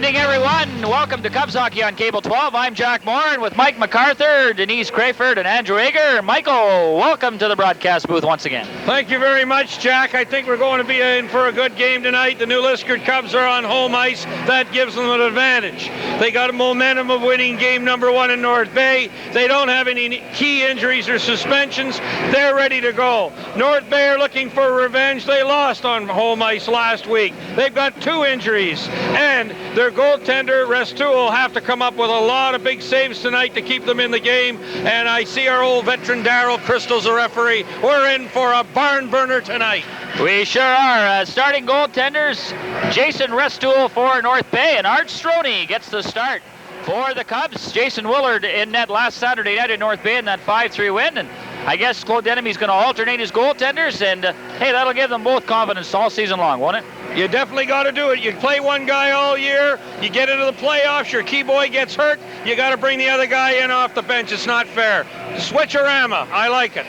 evening, everyone. Welcome to Cubs Hockey on Cable 12. I'm Jack Moran with Mike MacArthur, Denise Crayford, and Andrew Eager. Michael, welcome to the broadcast booth once again. Thank you very much, Jack. I think we're going to be in for a good game tonight. The new Liskeard Cubs are on home ice. That gives them an advantage. They got a momentum of winning game number 1 in North Bay. They don't have any key injuries or suspensions. They're ready to go. North Bay are looking for revenge. They lost on home ice last week. They've got 2 injuries, and their goaltender, Restu, will have to come up with a lot of big saves tonight to keep them in the game. And I see our old veteran Darryl Crystal's a referee. We're in for a barn burner tonight. We sure are. Starting goaltenders, Jason Restool for North Bay, and Art Stroney gets the start for the Cubs. Jason Willard in net last Saturday night in North Bay in that 5-3 win, and I guess Claude Denemy's going to alternate his goaltenders, and hey, that'll give them both confidence all season long, won't it? You definitely got to do it. You play one guy all year, you get into the playoffs, your key boy gets hurt, you got to bring the other guy in off the bench. It's not fair. Switcherama. I like it.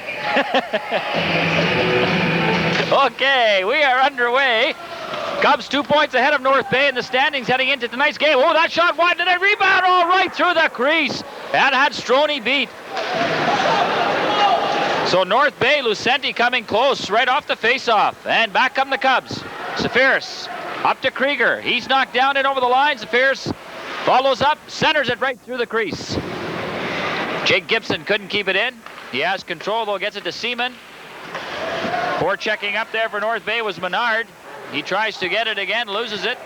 Okay, we are underway. Cubs 2 points ahead of North Bay in the standings heading into tonight's game. Oh, that shot wide to the rebound, all right through the crease. That had Stroney beat. So North Bay, Lucenti coming close right off the face-off. And back come the Cubs. Safiris up to Krieger. He's knocked down and over the line. Safiris follows up, centers it right through the crease. Jake Gibson couldn't keep it in. He has control, though, gets it to Seaman. Forechecking up there for North Bay was Menard. He tries to get it again, loses it.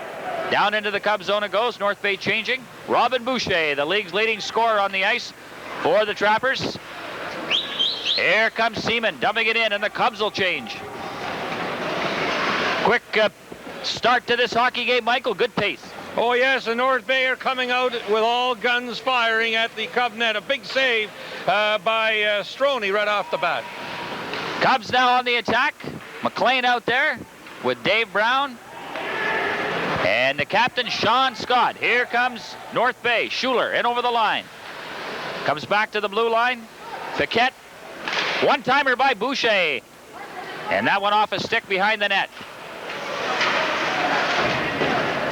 Down into the Cubs zone it goes. North Bay changing. Robin Boucher, the league's leading scorer on the ice for the Trappers. Here comes Seaman, dumping it in, and the Cubs will change. Quick start to this hockey game, Michael. Good pace. Oh, yes, the North Bay are coming out with all guns firing at the Cub net. A big save by Stroney right off the bat. Cubs now on the attack. McLean out there with Dave Brown. And the captain, Sean Scott. Here comes North Bay. Schuler in over the line. Comes back to the blue line. Paquette. One-timer by Boucher. And that one off a stick behind the net.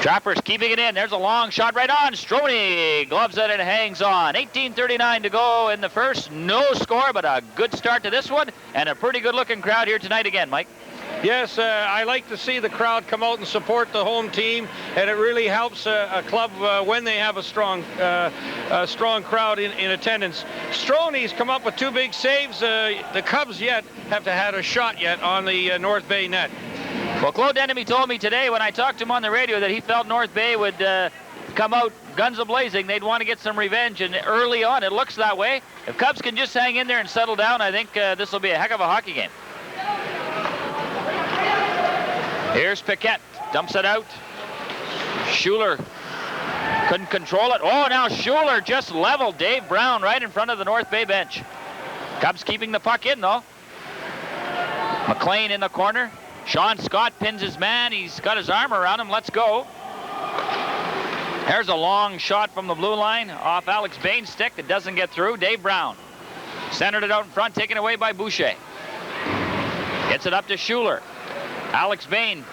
Trappers keeping it in. There's a long shot right on. Stroney gloves it and hangs on. 18:39 to go in the first. No score, but a good start to this one. And a pretty good-looking crowd here tonight again, Mike. Yes, I like to see the crowd come out and support the home team, and it really helps a club when they have a strong crowd in attendance. Stroney's come up with 2 big saves. The Cubs yet have to had a shot yet on the North Bay net. Well, Claude Denemy told me today when I talked to him on the radio that he felt North Bay would come out guns a-blazing. They'd want to get some revenge, and early on it looks that way. If Cubs can just hang in there and settle down, I think this will be a heck of a hockey game. Here's Paquette, dumps it out. Schuler couldn't control it. Oh, now Schuler just leveled Dave Brown right in front of the North Bay bench. Cubs keeping the puck in, though. McLean in the corner. Sean Scott pins his man. He's got his arm around him. Let's go. There's a long shot from the blue line off Alex Bain's stick. It doesn't get through. Dave Brown centered it out in front, taken away by Boucher. Gets it up to Schuler. Alex Bain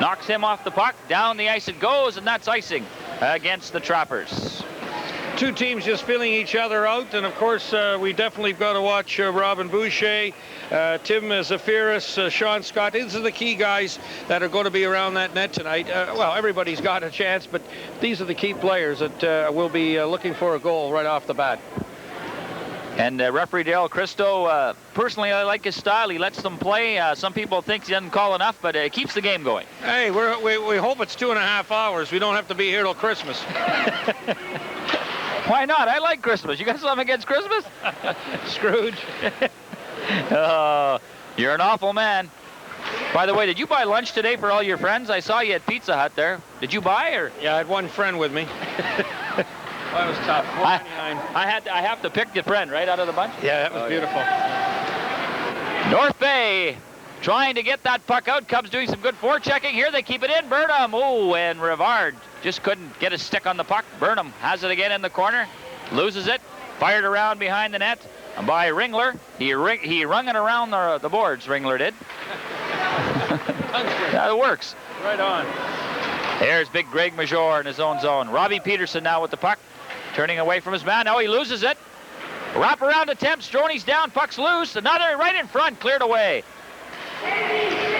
knocks him off the puck. Down the ice it goes, and that's icing against the Trappers. 2 teams just filling each other out, and of course we definitely got to watch Robin Boucher, Tim Zafiris, Sean Scott. These are the key guys that are going to be around that net tonight. Well, everybody's got a chance, but these are the key players that will be looking for a goal right off the bat. And referee Dale Cristo, personally, I like his style. He lets them play. Some people think he doesn't call enough, but it keeps the game going. Hey, we hope it's 2.5 hours. We don't have to be here till Christmas. Why not? I like Christmas. You got something against Christmas? Scrooge. Oh, you're an awful man. By the way, did you buy lunch today for all your friends? I saw you at Pizza Hut there. Did you buy, or? Yeah, I had one friend with me. That was tough. I have to pick the friend right out of the bunch. Yeah, that was beautiful. Yeah. North Bay trying to get that puck out. Cubs doing some good forechecking here. They keep it in. Burnham. Oh, and Rivard just couldn't get a stick on the puck. Burnham has it again in the corner. Loses it. Fired around behind the net by Ringler. He rung it around the boards, Ringler did. That works. Right on. There's big Greg Major in his own zone. Robbie Peterson now with the puck. Turning away from his man. Now he loses it. Wrap around attempt. Strony's down. Puck's loose. Another right in front. Cleared away.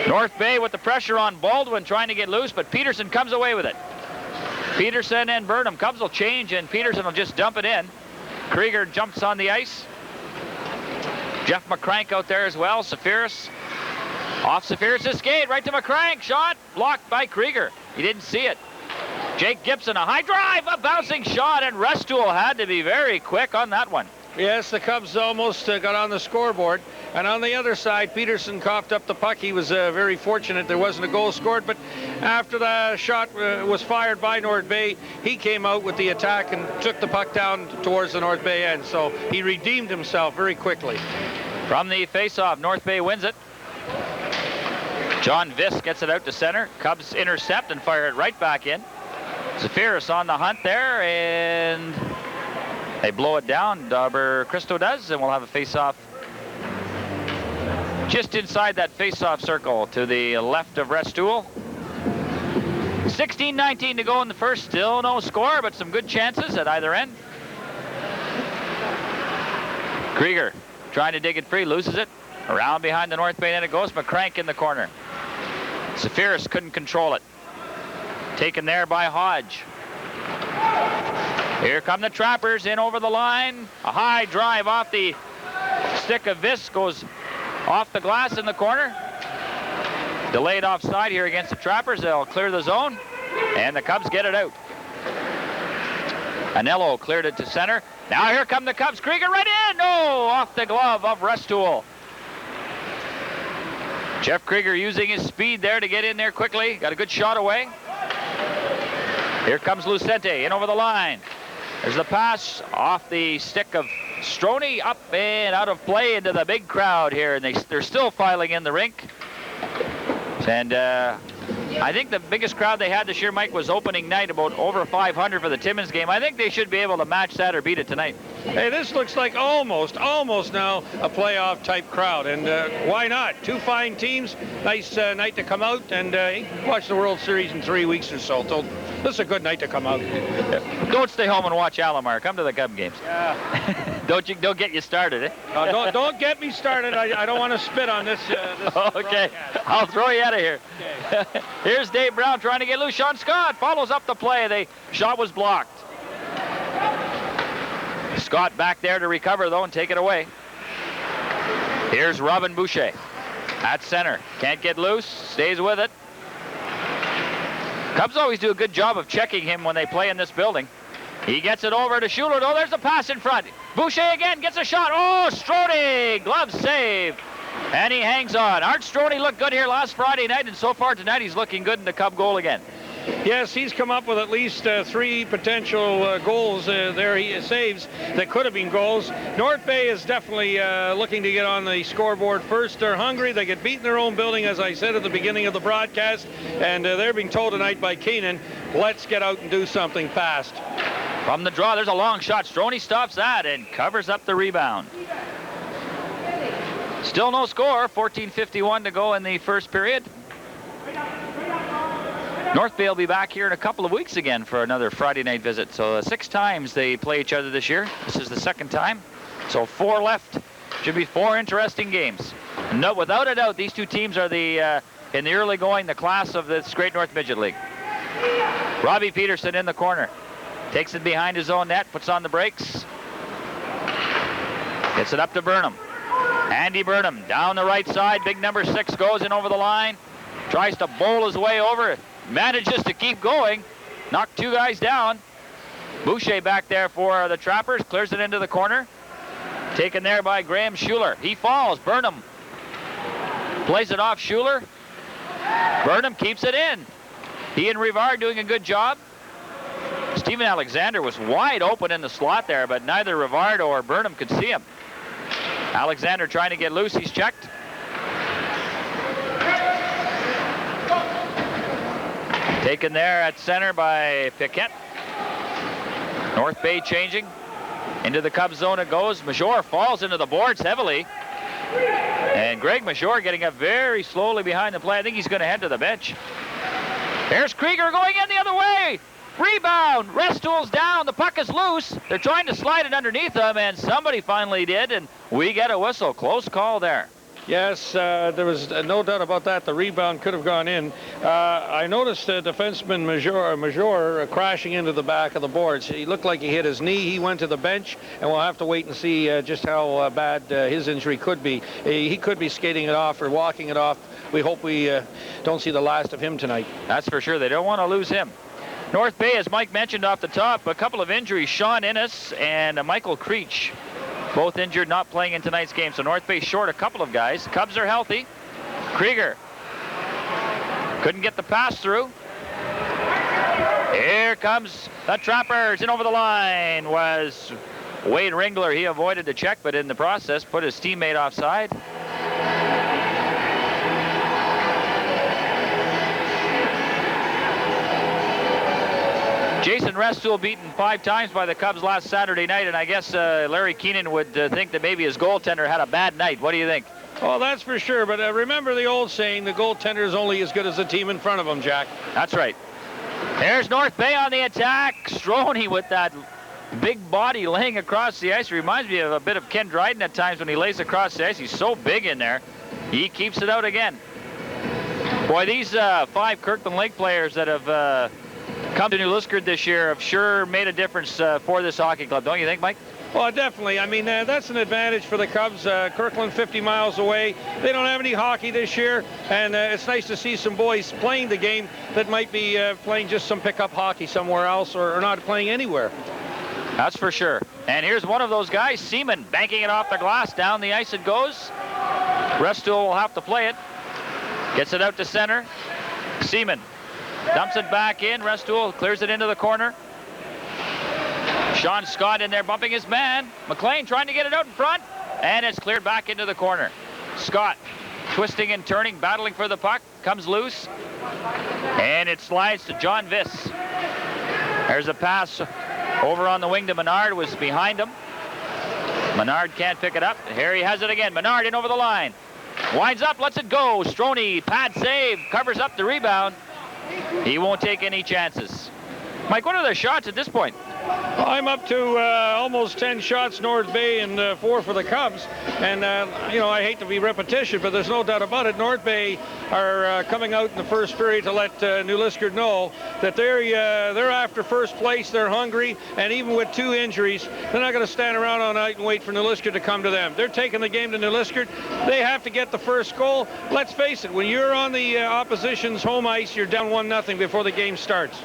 North Bay with the pressure on Baldwin trying to get loose, but Peterson comes away with it. Peterson and Burnham. Cubs will change, and Peterson will just dump it in. Krieger jumps on the ice. Jeff McCrank out there as well. Safiris. Off Safiris' skate. Right to McCrank. Shot. Blocked by Krieger. He didn't see it. Jake Gibson, a high drive, a bouncing shot, and Restool had to be very quick on that one. Yes, the Cubs almost got on the scoreboard. And on the other side, Peterson coughed up the puck. He was very fortunate there wasn't a goal scored. But after the shot was fired by North Bay, he came out with the attack and took the puck down towards the North Bay end. So he redeemed himself very quickly. From the faceoff, North Bay wins it. John Visk gets it out to center. Cubs intercept and fire it right back in. Safiris on the hunt there, and they blow it down. Dauber Cristo does, and we'll have a face-off just inside that face-off circle to the left of Restool. 16-19 to go in the first. Still no score, but some good chances at either end. Krieger trying to dig it free, loses it. Around behind the North Bay, then it goes. McCrank in the corner. Safiris couldn't control it. Taken there by Hodge. Here come the Trappers in over the line. A high drive off the stick of Visk, goes off the glass in the corner. Delayed offside here against the Trappers. They'll clear the zone, and the Cubs get it out. Anello cleared it to center. Now here come the Cubs. Krieger right in. No, off the glove of Restool. Jeff Krieger using his speed there to get in there quickly. Got a good shot away. Here comes Lucente in over the line. There's the pass off the stick of Strony, up and out of play into the big crowd here, and they're still filing in the rink. And I think the biggest crowd they had this year, Mike, was opening night, about over 500 for the Timmins game. I think they should be able to match that or beat it tonight. Hey, this looks like almost now a playoff type crowd, and why not? Two fine teams, nice night to come out and watch the World Series in 3 weeks or so. So this is a good night to come out. Don't stay home and watch Alomar. Come to the Cub games. Yeah. Don't get you started, eh? Don't get me started. I don't want to spit on this. Okay, I'll throw you out of here. Okay. Here's Dave Brown trying to get loose. Sean Scott follows up the play. The shot was blocked. Scott back there to recover, though, and take it away. Here's Robin Boucher at center. Can't get loose. Stays with it. Cubs always do a good job of checking him when they play in this building. He gets it over to Schuler. Oh, there's a pass in front. Boucher again gets a shot. Oh, Strode, glove save. And he hangs on. Art Strode looked good here last Friday night, and so far tonight he's looking good in the Cub goal again. Yes, he's come up with at least 3 potential goals there. He saves that could have been goals. North Bay is definitely looking to get on the scoreboard first. They're hungry. They get beat in their own building, as I said at the beginning of the broadcast. And they're being told tonight by Keenan, let's get out and do something fast. From the draw, there's a long shot. Strony stops that and covers up the rebound. Still no score. 14:51 to go in the first period. North Bay will be back here in a couple of weeks again for another Friday night visit. So 6 times they play each other this year. This is the 2nd time. So 4 left. Should be 4 interesting games. No, without a doubt, these 2 teams are the in the early going, the class of this Great North Midget League. Robbie Peterson in the corner. Takes it behind his own net, puts on the brakes. Gets it up to Burnham. Andy Burnham down the right side. Big number 6 goes in over the line. Tries to bowl his way over. Manages to keep going. Knocked 2 guys down. Boucher back there for the Trappers. Clears it into the corner. Taken there by Graham Schuler. He falls. Burnham plays it off Schuler. Burnham keeps it in. He and Rivard doing a good job. Steven Alexander was wide open in the slot there, but neither Rivard or Burnham could see him. Alexander trying to get loose. He's checked. Taken there at center by Piquet. North Bay changing. Into the Cubs zone it goes. Major falls into the boards heavily. And Greg Major getting up very slowly behind the play. I think he's going to head to the bench. There's Krieger going in the other way. Rebound. Restool's down. The puck is loose. They're trying to slide it underneath them, and somebody finally did, and we get a whistle. Close call there. Yes, there was no doubt about that. The rebound could have gone in. I noticed defenseman Major crashing into the back of the boards. He looked like he hit his knee. He went to the bench, and we'll have to wait and see just how bad his injury could be. He could be skating it off or walking it off. We hope we don't see the last of him tonight. That's for sure. They don't want to lose him. North Bay, as Mike mentioned off the top, a couple of injuries. Sean Innes and Michael Creech, both injured, not playing in tonight's game. So North Bay short a couple of guys. Cubs are healthy. Krieger couldn't get the pass through. Here comes the Trappers. In over the line was Wade Ringler. He avoided the check, but in the process put his teammate offside. Jason Restool beaten 5 times by the Cubs last Saturday night, and I guess Larry Keenan would think that maybe his goaltender had a bad night. What do you think? Well, that's for sure, but remember the old saying, the goaltender is only as good as the team in front of him, Jack. That's right. There's North Bay on the attack. Stroney with that big body laying across the ice. Reminds me of a bit of Ken Dryden at times when he lays across the ice. He's so big in there. He keeps it out again. Boy, these 5 Kirkland Lake players that have come to New Liskeard this year have sure made a difference for this hockey club, don't you think, Mike? Well, definitely. I mean, that's an advantage for the Cubs. Kirkland 50 miles away. They don't have any hockey this year, and it's nice to see some boys playing the game that might be playing just some pickup hockey somewhere else or not playing anywhere. That's for sure. And here's one of those guys, Seaman, banking it off the glass. Down the ice it goes. Restool will have to play it. Gets it out to center. Seaman dumps it back in. Restool clears it into the corner. Sean Scott in there bumping his man. McLean trying to get it out in front, and it's cleared back into the corner. Scott twisting and turning, battling for the puck, comes loose, and it slides to John Viss. There's a pass over on the wing to Menard, was behind him. Menard can't pick it up. Here he has it again. Menard in over the line. Winds up, lets it go. Stroney, pad save, covers up the rebound. He won't take any chances. Mike, what are their shots at this point? I'm up to almost 10 shots North Bay and 4 for the Cubs. And, you know, I hate to be repetition, but there's no doubt about it. North Bay are coming out in the first period to let New Liskeard know that they're after first place. They're hungry. And even with 2 injuries, they're not going to stand around all night and wait for New Liskeard to come to them. They're taking the game to New Liskeard. They have to get the first goal. Let's face it, when you're on the opposition's home ice, you're down 1-0 before the game starts.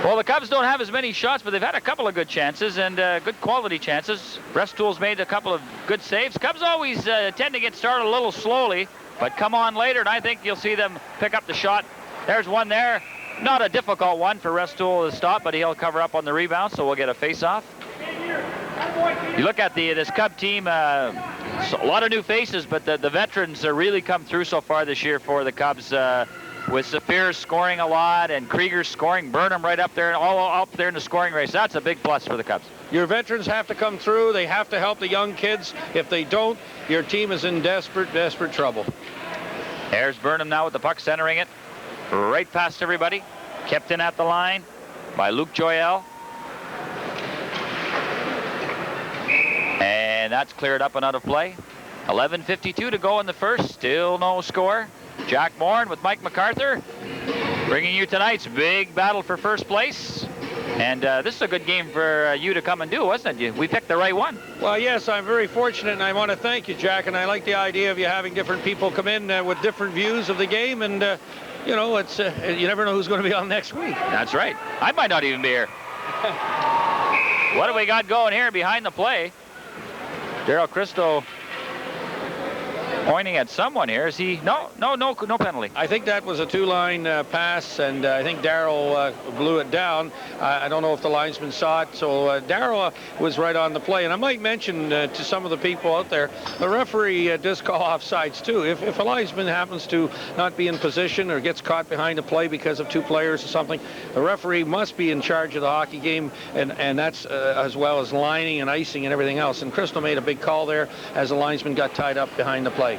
Well, the Cubs don't have as many shots, but they've had a couple of good chances and good quality chances. Restool's made a couple of good saves. Cubs always tend to get started a little slowly, but come on later, and I think you'll see them pick up the shot. There's one there. Not a difficult one for Restool to stop, but he'll cover up on the rebound, so we'll get a face-off. You look at this Cub team, a lot of new faces, but the veterans really come through so far this year for the Cubs. With Zafir scoring a lot and Krieger scoring, Burnham right up there, all up there in the scoring race. That's a big plus for the Cubs. Your veterans have to come through. They have to help the young kids. If they don't, your team is in desperate, desperate trouble. There's Burnham now with the puck, centering it right past everybody. Kept in at the line by Luke Joyelle. And that's cleared up and out of play. 11:52 to go in the first. Still no score. Jack Moran with Mike MacArthur bringing you tonight's big battle for first place. And this is a good game for you to come and do, wasn't it? We picked the right one. Well, yes, I'm very fortunate, and I want to thank you, Jack. And I like the idea of you having different people come in with different views of the game. And, you know, it's you never know who's going to be on next week. That's right. I might not even be here. What do we got going here behind the play? Daryl Christo pointing at someone here. Is he? No penalty. I think that was a 2-line pass, and I think Darryl blew it down. I don't know if the linesman saw it, so Darryl was right on the play. And I might mention to some of the people out there, the referee does call offsides too. If a linesman happens to not be in position or gets caught behind a play because of 2 players or something, the referee must be in charge of the hockey game, and that's as well as lining and icing and everything else. And Crystal made a big call there as the linesman got tied up behind the play.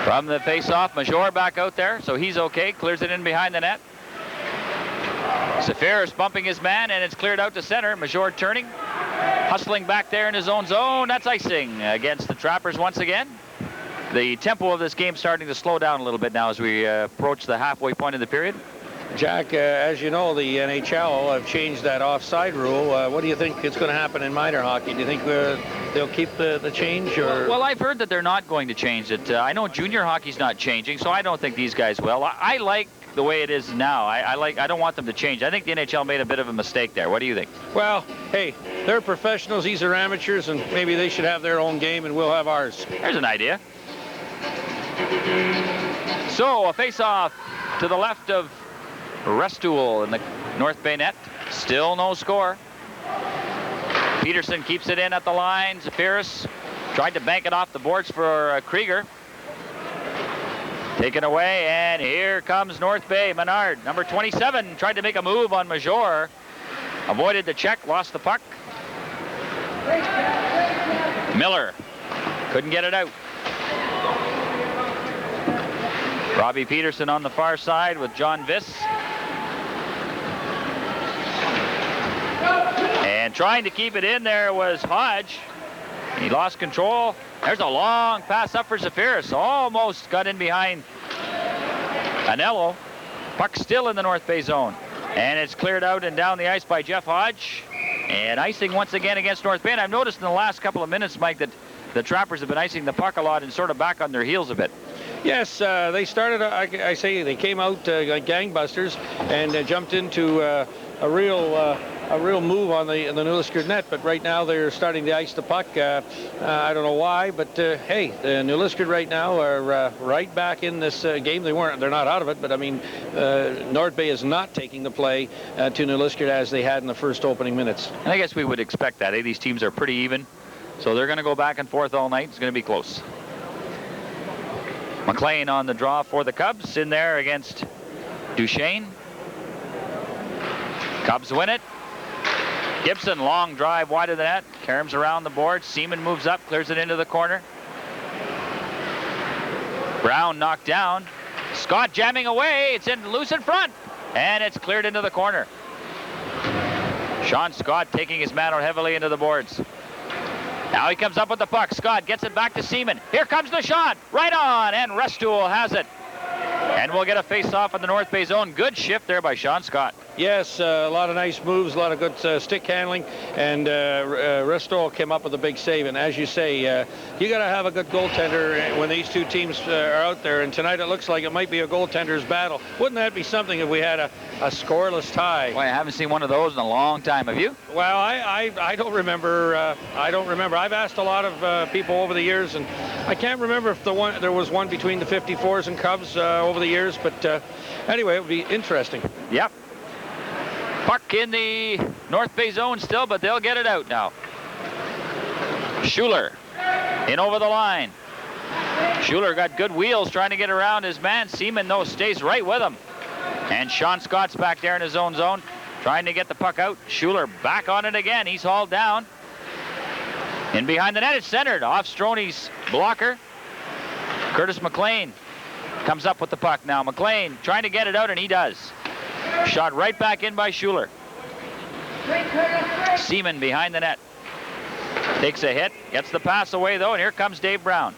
From the face-off, Major back out there, so he's okay. Clears it in behind the net. Safiris bumping his man, and it's cleared out to center. Major turning, hustling back there in his own zone. That's icing against the Trappers once again. The tempo of this game starting to slow down a little bit now as we approach the halfway point of the period. Jack, as you know, the NHL have changed that offside rule. What do you think is going to happen in minor hockey? Do you think they'll keep the change? Or? Well, I've heard that they're not going to change it. I know junior hockey's not changing, so I don't think these guys will. I like the way it is now. I don't want them to change. I think the NHL made a bit of a mistake there. What do you think? Well, hey, they're professionals. These are amateurs, and maybe they should have their own game, and we'll have ours. There's an idea. So a face-off to the left of Restool in the North Bay net. Still no score. Peterson keeps it in at the line. Zafiris tried to bank it off the boards for Krieger. Taken away, and here comes North Bay. Menard, number 27, tried to make a move on Major. Avoided the check, lost the puck. Miller couldn't get it out. Robbie Peterson on the far side with John Viss. And trying to keep it in there was Hodge. He lost control. There's a long pass up for Zafiris. Almost got in behind Anello. Puck still in the North Bay zone. And it's cleared out and down the ice by Jeff Hodge. And icing once again against North Bay. And I've noticed in the last couple of minutes, Mike, that the Trappers have been icing the puck a lot and sort of back on their heels a bit. Yes, they started, I say they came out like gangbusters and jumped into a real move on the New Liskeard net, but right now they're starting to ice the puck. I don't know why, but hey, the New Liskeard right now are right back in this game. They're not out of it, but I mean, North Bay is not taking the play to New Liskeard as they had in the first opening minutes. And I guess we would expect that. These teams are pretty even, so they're going to go back and forth all night. It's going to be close. McLean on the draw for the Cubs in there against Duchesne. Cubs win it. Gibson, long drive wide of the net. Caroms around the board. Seaman moves up, clears it into the corner. Brown knocked down. Scott jamming away. It's loose in front. And it's cleared into the corner. Sean Scott taking his man out heavily into the boards. Now he comes up with the puck. Scott gets it back to Seaman. Here comes the shot. Right on. And Restool has it. And we'll get a face-off in the North Bay zone. Good shift there by Sean Scott. Yes, a lot of nice moves, a lot of good stick handling, and Restool came up with a big save. And as you say, you got to have a good goaltender when these two teams are out there. And tonight it looks like it might be a goaltender's battle. Wouldn't that be something if we had a scoreless tie? Boy, I haven't seen one of those in a long time. Have you? Well, I don't remember. I don't remember. I've asked a lot of people over the years, and I can't remember if there was one between the 54s and Cubs over the years. But anyway, it would be interesting. Yep. Puck in the North Bay zone still, but they'll get it out now. Schuler in over the line. Schuler got good wheels trying to get around his man. Seaman, though, stays right with him. And Sean Scott's back there in his own zone, trying to get the puck out. Schuler back on it again. He's hauled down. In behind the net, it's centered off Stroney's blocker. Curtis McLean comes up with the puck now. McLean trying to get it out, and he does. Shot right back in by Schuler. Seaman behind the net. Takes a hit, gets the pass away though, and here comes Dave Brown.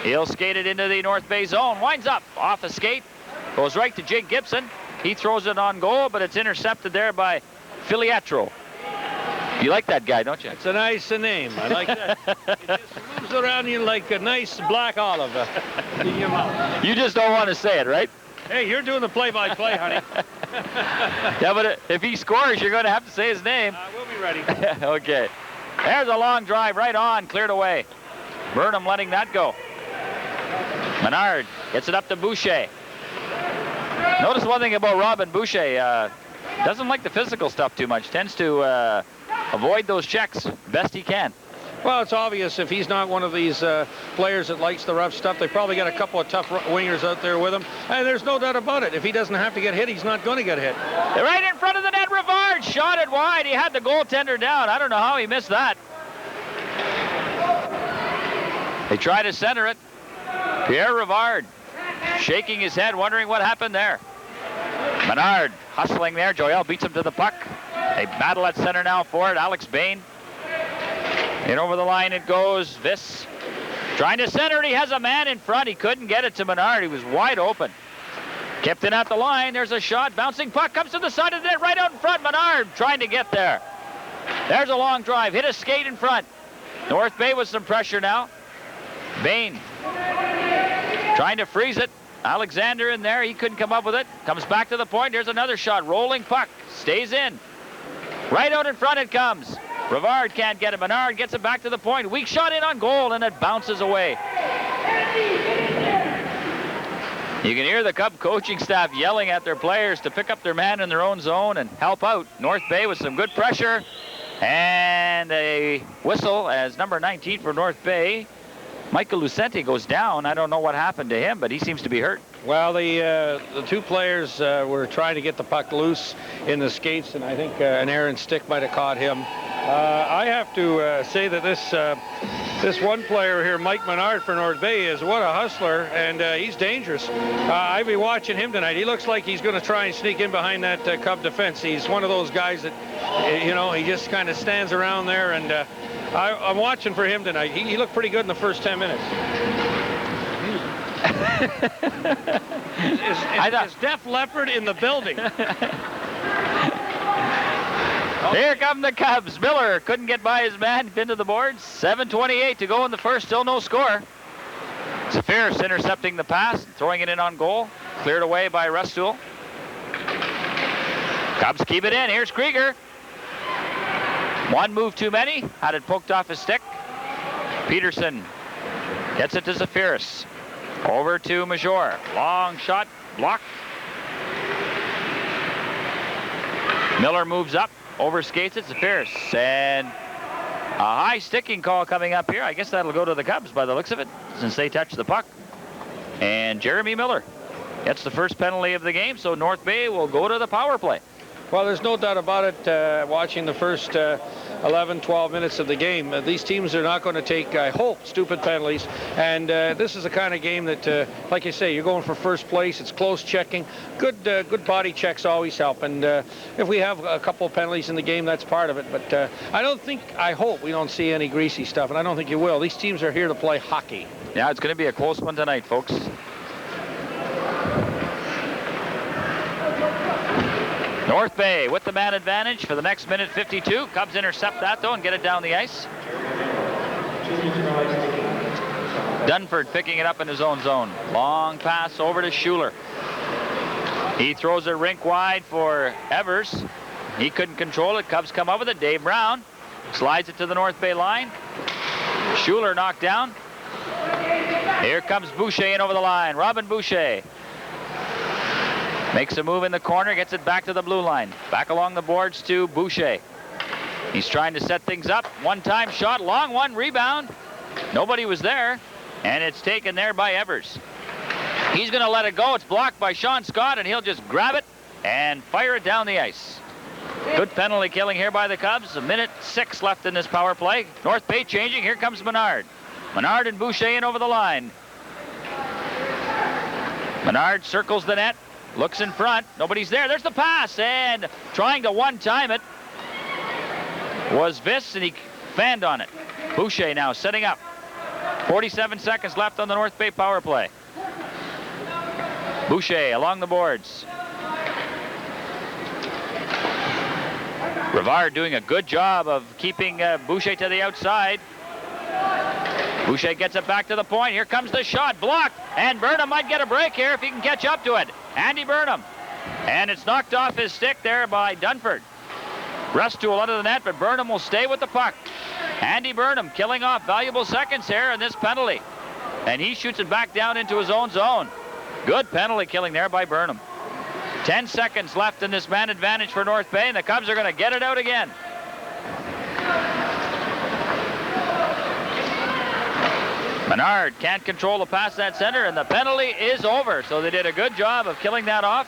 He'll skate it into the North Bay zone. Winds up off the skate. Goes right to Jake Gibson. He throws it on goal, but it's intercepted there by Filiatro. You like that guy, don't you? It's a nice name. I like that. It just moves around you like a nice black olive in your mouth. You just don't want to say it, right? Hey, you're doing the play-by-play, honey. Yeah, but if he scores, you're going to have to say his name. We'll be ready. Okay. There's a long drive right on, cleared away. Burnham letting that go. Menard gets it up to Boucher. Notice one thing about Robin Boucher. Doesn't like the physical stuff too much. Tends to avoid those checks best he can. Well, it's obvious if he's not one of these players that likes the rough stuff. They probably got a couple of tough wingers out there with him. And there's no doubt about it. If he doesn't have to get hit, he's not going to get hit. Right in front of the net, Rivard shot it wide. He had the goaltender down. I don't know how he missed that. They try to center it. Pierre Rivard shaking his head, wondering what happened there. Menard hustling there. Joel beats him to the puck. They battle at center now for it. Alex Bain. And over the line it goes. Viss trying to center it. He has a man in front. He couldn't get it to Menard. He was wide open. Kept it at the line. There's a shot. Bouncing puck comes to the side of the net right out in front. Menard trying to get there. There's a long drive. Hit a skate in front. North Bay with some pressure now. Bain trying to freeze it. Alexander in there. He couldn't come up with it. Comes back to the point. There's another shot. Rolling puck. Stays in. Right out in front it comes. Rivard can't get it. Menard gets it back to the point. Weak shot in on goal, and it bounces away. You can hear the Cub coaching staff yelling at their players to pick up their man in their own zone and help out. North Bay with some good pressure. And a whistle as number 19 for North Bay. Michael Lucente goes down. I don't know what happened to him, but he seems to be hurt. Well, the two players were trying to get the puck loose in the skates, and I think an errant stick might have caught him. I have to say that this one player here, Mike Menard for North Bay, is what a hustler, and he's dangerous. I'll be watching him tonight. He looks like he's going to try and sneak in behind that Cub defense. He's one of those guys that, he just kind of stands around there, and I'm watching for him tonight. He looked pretty good in the first 10 minutes. Is Def Leppard in the building? Here come the Cubs. Miller couldn't get by his man. Into the boards. 7:28 to go in the first. Still no score. Zafiris intercepting the pass, throwing it in on goal. Cleared away by Restool. Cubs keep it in. Here's Krieger. One move too many. Had it poked off his stick. Peterson gets it to Zafiris. Over to Major. Long shot. Blocked. Miller moves up. Overskates it. Zafiris. And a high sticking call coming up here. I guess that'll go to the Cubs by the looks of it, since they touched the puck. And Jeremy Miller gets the first penalty of the game, so North Bay will go to the power play. Well, there's no doubt about it, watching the first 11, 12 minutes of the game. These teams are not going to take, I hope, stupid penalties. And this is the kind of game that, like you say, you're going for first place. It's close checking. Good body checks always help. And if we have a couple of penalties in the game, that's part of it. But I hope we don't see any greasy stuff. And I don't think you will. These teams are here to play hockey. Yeah, it's going to be a close one tonight, folks. North Bay with the man advantage for the next minute 52. Cubs intercept that, though, and get it down the ice. Dunford picking it up in his own zone. Long pass over to Schuler. He throws it rink wide for Evers. He couldn't control it. Cubs come up with it. Dave Brown slides it to the North Bay line. Schuler knocked down. Here comes Boucher in over the line. Robin Boucher makes a move in the corner, gets it back to the blue line. Back along the boards to Boucher. He's trying to set things up. One-time shot, long one, rebound. Nobody was there, and it's taken there by Evers. He's going to let it go. It's blocked by Sean Scott, and he'll just grab it and fire it down the ice. Good penalty killing here by the Cubs. 1:06 left in this power play. North Bay changing. Here comes Menard. Menard and Boucher in over the line. Menard circles the net. Looks in front. Nobody's there. There's the pass. And trying to one-time it was Viss, and he fanned on it. Boucher now setting up. 47 seconds left on the North Bay power play. Boucher along the boards. Rivard doing a good job of keeping Boucher to the outside. Boucher gets it back to the point. Here comes the shot. Blocked. And Burnham might get a break here if he can catch up to it. Andy Burnham. And it's knocked off his stick there by Dunford. Restool under the net, but Burnham will stay with the puck. Andy Burnham killing off valuable seconds here in this penalty. And he shoots it back down into his own zone. Good penalty killing there by Burnham. 10 seconds left in this man advantage for North Bay, and the Cubs are going to get it out again. Menard can't control the pass that center, and the penalty is over. So they did a good job of killing that off.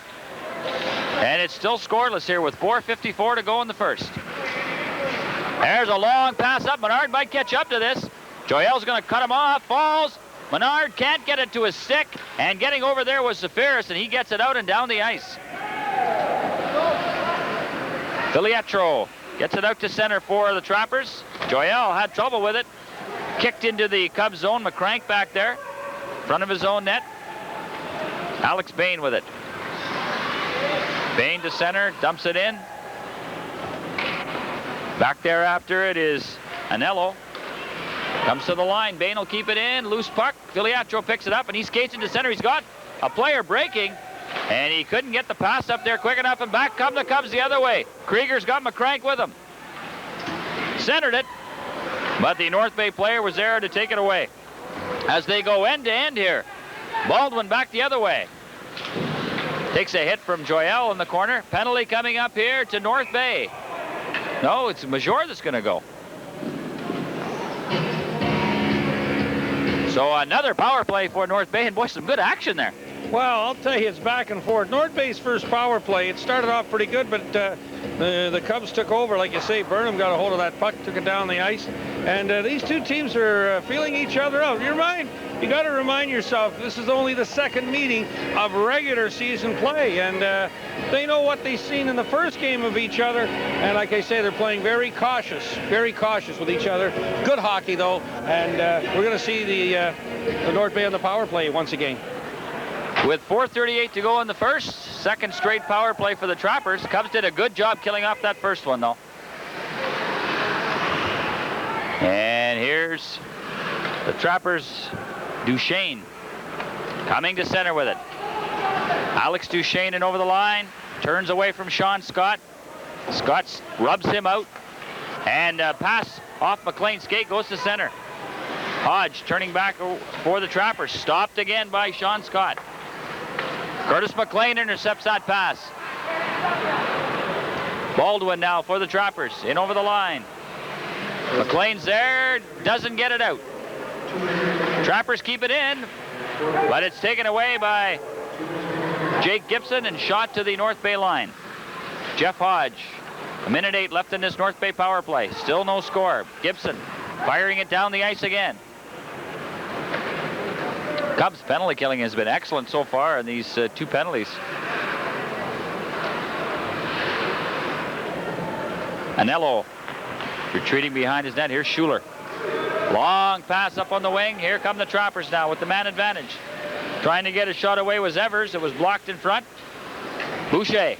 And it's still scoreless here with 4:54 to go in the first. There's a long pass up. Menard might catch up to this. Joyel's going to cut him off. Falls. Menard can't get it to his stick, and getting over there was Safiris, and he gets it out and down the ice. Filiatro gets it out to center for the Trappers. Joyelle had trouble with it. Kicked into the Cubs zone. McCrank back there, front of his own net. Alex Bain with it. Bain to center, dumps it in. Back there after it is Anello. Comes to the line. Bain will keep it in. Loose puck. Filiatro picks it up, and he skates into center. He's got a player breaking, and he couldn't get the pass up there quick enough, and back come the Cubs the other way. Krieger's got McCrank with him. Centered it, but the North Bay player was there to take it away. As they go end to end here, Baldwin back the other way. Takes a hit from Joyelle in the corner. Penalty coming up here to North Bay. No, it's Major that's going to go. So another power play for North Bay, and boy, some good action there. Well, I'll tell you, it's back and forth. North Bay's first power play, it started off pretty good, but the Cubs took over. Like you say, Burnham got a hold of that puck, took it down the ice, and these two teams are feeling each other out. You got to remind yourself, this is only the second meeting of regular season play, and they know what they've seen in the first game of each other, and like I say, they're playing very cautious with each other. Good hockey, though, and we're going to see the North Bay on the power play once again. With 4:38 to go in the first, second straight power play for the Trappers. Cubs did a good job killing off that first one, though. And here's the Trappers. Duchesne coming to center with it. Alex Duchesne in over the line. Turns away from Sean Scott. Scott rubs him out. And pass off McLean's skate goes to center. Hodge turning back for the Trappers. Stopped again by Sean Scott. Curtis McLean intercepts that pass. Baldwin now for the Trappers. In over the line. McLean's there. Doesn't get it out. Trappers keep it in, but it's taken away by Jake Gibson and shot to the North Bay line. Jeff Hodge, 1:08 left in this North Bay power play. Still no score. Gibson firing it down the ice again. Cubs penalty killing has been excellent so far in these two penalties. Anello retreating behind his net. Here's Schuler. Long pass up on the wing. Here come the Trappers now with the man advantage. Trying to get a shot away was Evers. It was blocked in front. Boucher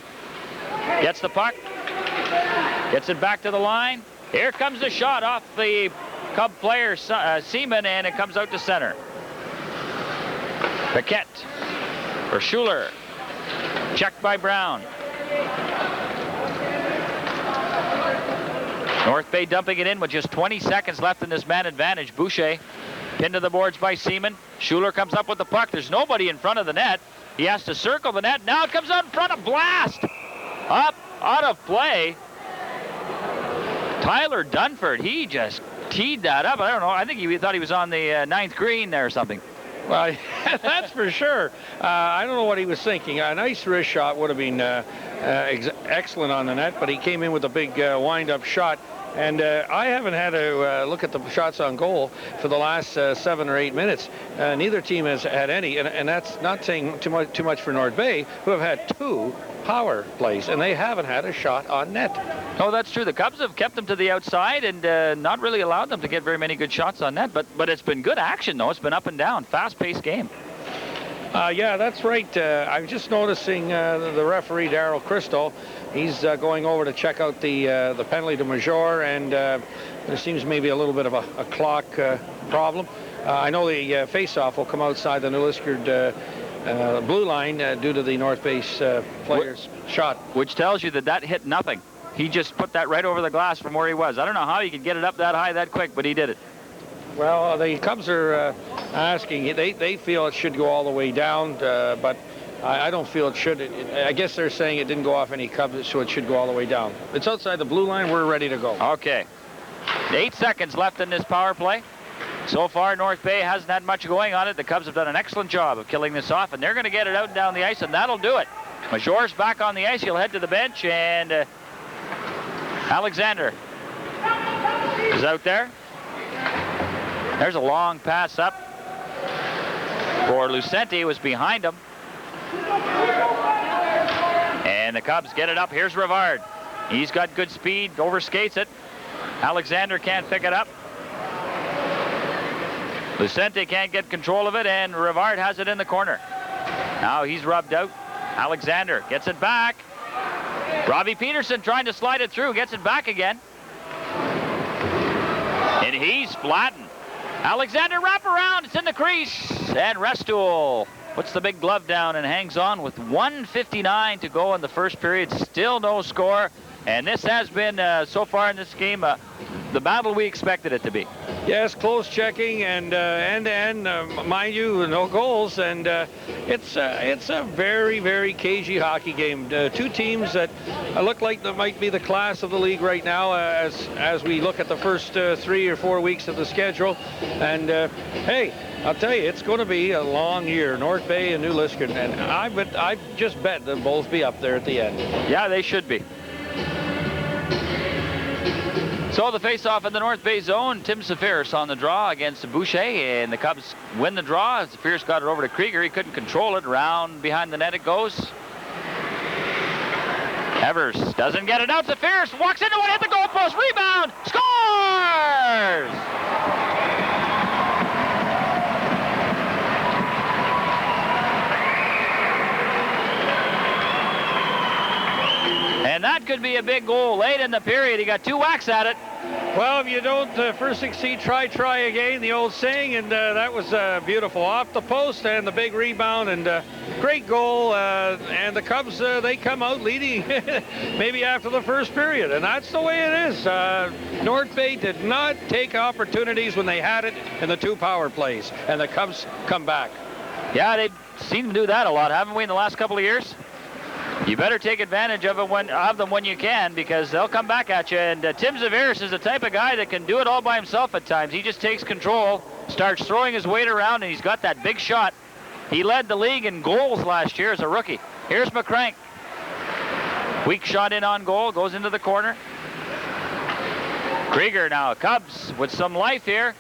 gets the puck. Gets it back to the line. Here comes the shot off the Cub player, Seaman, and it comes out to center. Paquette for Schuler. Checked by Brown. North Bay dumping it in with just 20 seconds left in this man advantage. Boucher pinned to the boards by Seaman. Schuler comes up with the puck. There's nobody in front of the net. He has to circle the net. Now it comes out in front of Blast. Up, out of play. Tyler Dunford, he just teed that up. I don't know. I think he thought he was on the ninth green there or something. Well, that's for sure. I don't know what he was thinking. A nice wrist shot would have been excellent on the net, but he came in with a big wind-up shot. And I haven't had to look at the shots on goal for the last 7 or 8 minutes. Neither team has had any, and that's not saying too much for North Bay, who have had 2 power plays, and they haven't had a shot on net. Oh, that's true. The Cubs have kept them to the outside and not really allowed them to get very many good shots on net, but it's been good action, though. It's been up and down, fast-paced game. Yeah, that's right. I'm just noticing the referee, Darryl Crystal. He's going over to check out the penalty to Major, and there seems maybe a little bit of a clock problem. I know the face-off will come outside the New Liskeard blue line due to the North Base player's shot. Which tells you that hit nothing. He just put that right over the glass from where he was. I don't know how he could get it up that high that quick, but he did it. Well, the Cubs are asking. They feel it should go all the way down, but I don't feel it should. I guess they're saying it didn't go off any Cubs, so it should go all the way down. It's outside the blue line. We're ready to go. Okay. 8 seconds left in this power play. So far, North Bay hasn't had much going on it. The Cubs have done an excellent job of killing this off, and they're going to get it out and down the ice, and that'll do it. Major's back on the ice. He'll head to the bench, and Alexander is out there. There's a long pass up. for Lucente was behind him. And the Cubs get it up. Here's Rivard. He's got good speed, overskates it. Alexander can't pick it up. Lucente can't get control of it, and Rivard has it in the corner. Now he's rubbed out. Alexander gets it back. Robbie Peterson trying to slide it through, gets it back again. And he's flattened. Alexander wrap around, it's in the crease. And Restool puts the big glove down and hangs on with 1:59 to go in the first period. Still no score. And this has been, so far in this game, the battle we expected it to be. Yes, close checking and end-to-end, mind you, no goals, and it's a very, very cagey hockey game. Two teams that look like they might be the class of the league right now, as we look at the first 3 or 4 weeks of the schedule. And hey, I'll tell you, it's going to be a long year. North Bay and New Liskeard, and I just bet they'll both be up there at the end. Yeah, they should be. So the face-off in the North Bay zone, Tim Safiris on the draw against Boucher, and the Cubs win the draw. Safiris got it over to Krieger. He couldn't control it. Round behind the net it goes. Evers doesn't get it out. Safiris walks into it, hit the goalpost, rebound, scores! And that could be a big goal late in the period. He got 2 whacks at it. Well, if you don't first succeed, try again, the old saying, and that was beautiful. Off the post and the big rebound, and great goal. And the Cubs, they come out leading maybe after the first period, and that's the way it is. North Bay did not take opportunities when they had it in the 2 power plays, and the Cubs come back. Yeah, they seem to do that a lot, haven't we, in the last couple of years? You better take advantage of them when you can, because they'll come back at you. And Tim Safiris is the type of guy that can do it all by himself at times. He just takes control, starts throwing his weight around, and he's got that big shot. He led the league in goals last year as a rookie. Here's McCrank. Weak shot in on goal, goes into the corner. Krieger now, Cubs with some life here.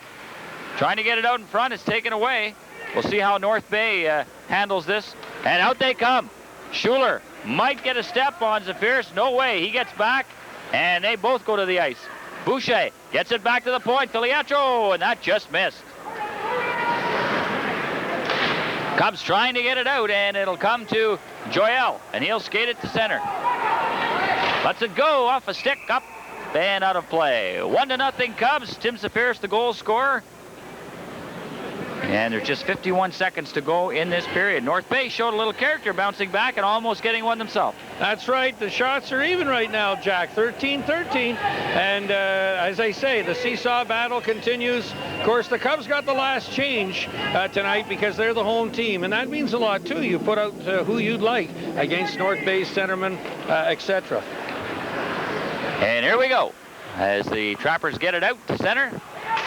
Trying to get it out in front, it's taken away. We'll see how North Bay handles this. And out they come. Schuler might get a step on Safiris. No way. He gets back, and they both go to the ice. Boucher gets it back to the point. Filiacho, and that just missed. Cubs trying to get it out, and it'll come to Joel, and he'll skate it to center. Lets it go off a stick, up and out of play. 1-0 Cubs. Tim Safiris, the goal scorer. And there's just 51 seconds to go in this period. North Bay showed a little character, bouncing back and almost getting one themselves. That's right. The shots are even right now, Jack. 13-13. And as I say, the seesaw battle continues. Of course, the Cubs got the last change tonight because they're the home team. And that means a lot, too. You put out who you'd like against North Bay's centermen, etc. And here we go. As the Trappers get it out to center.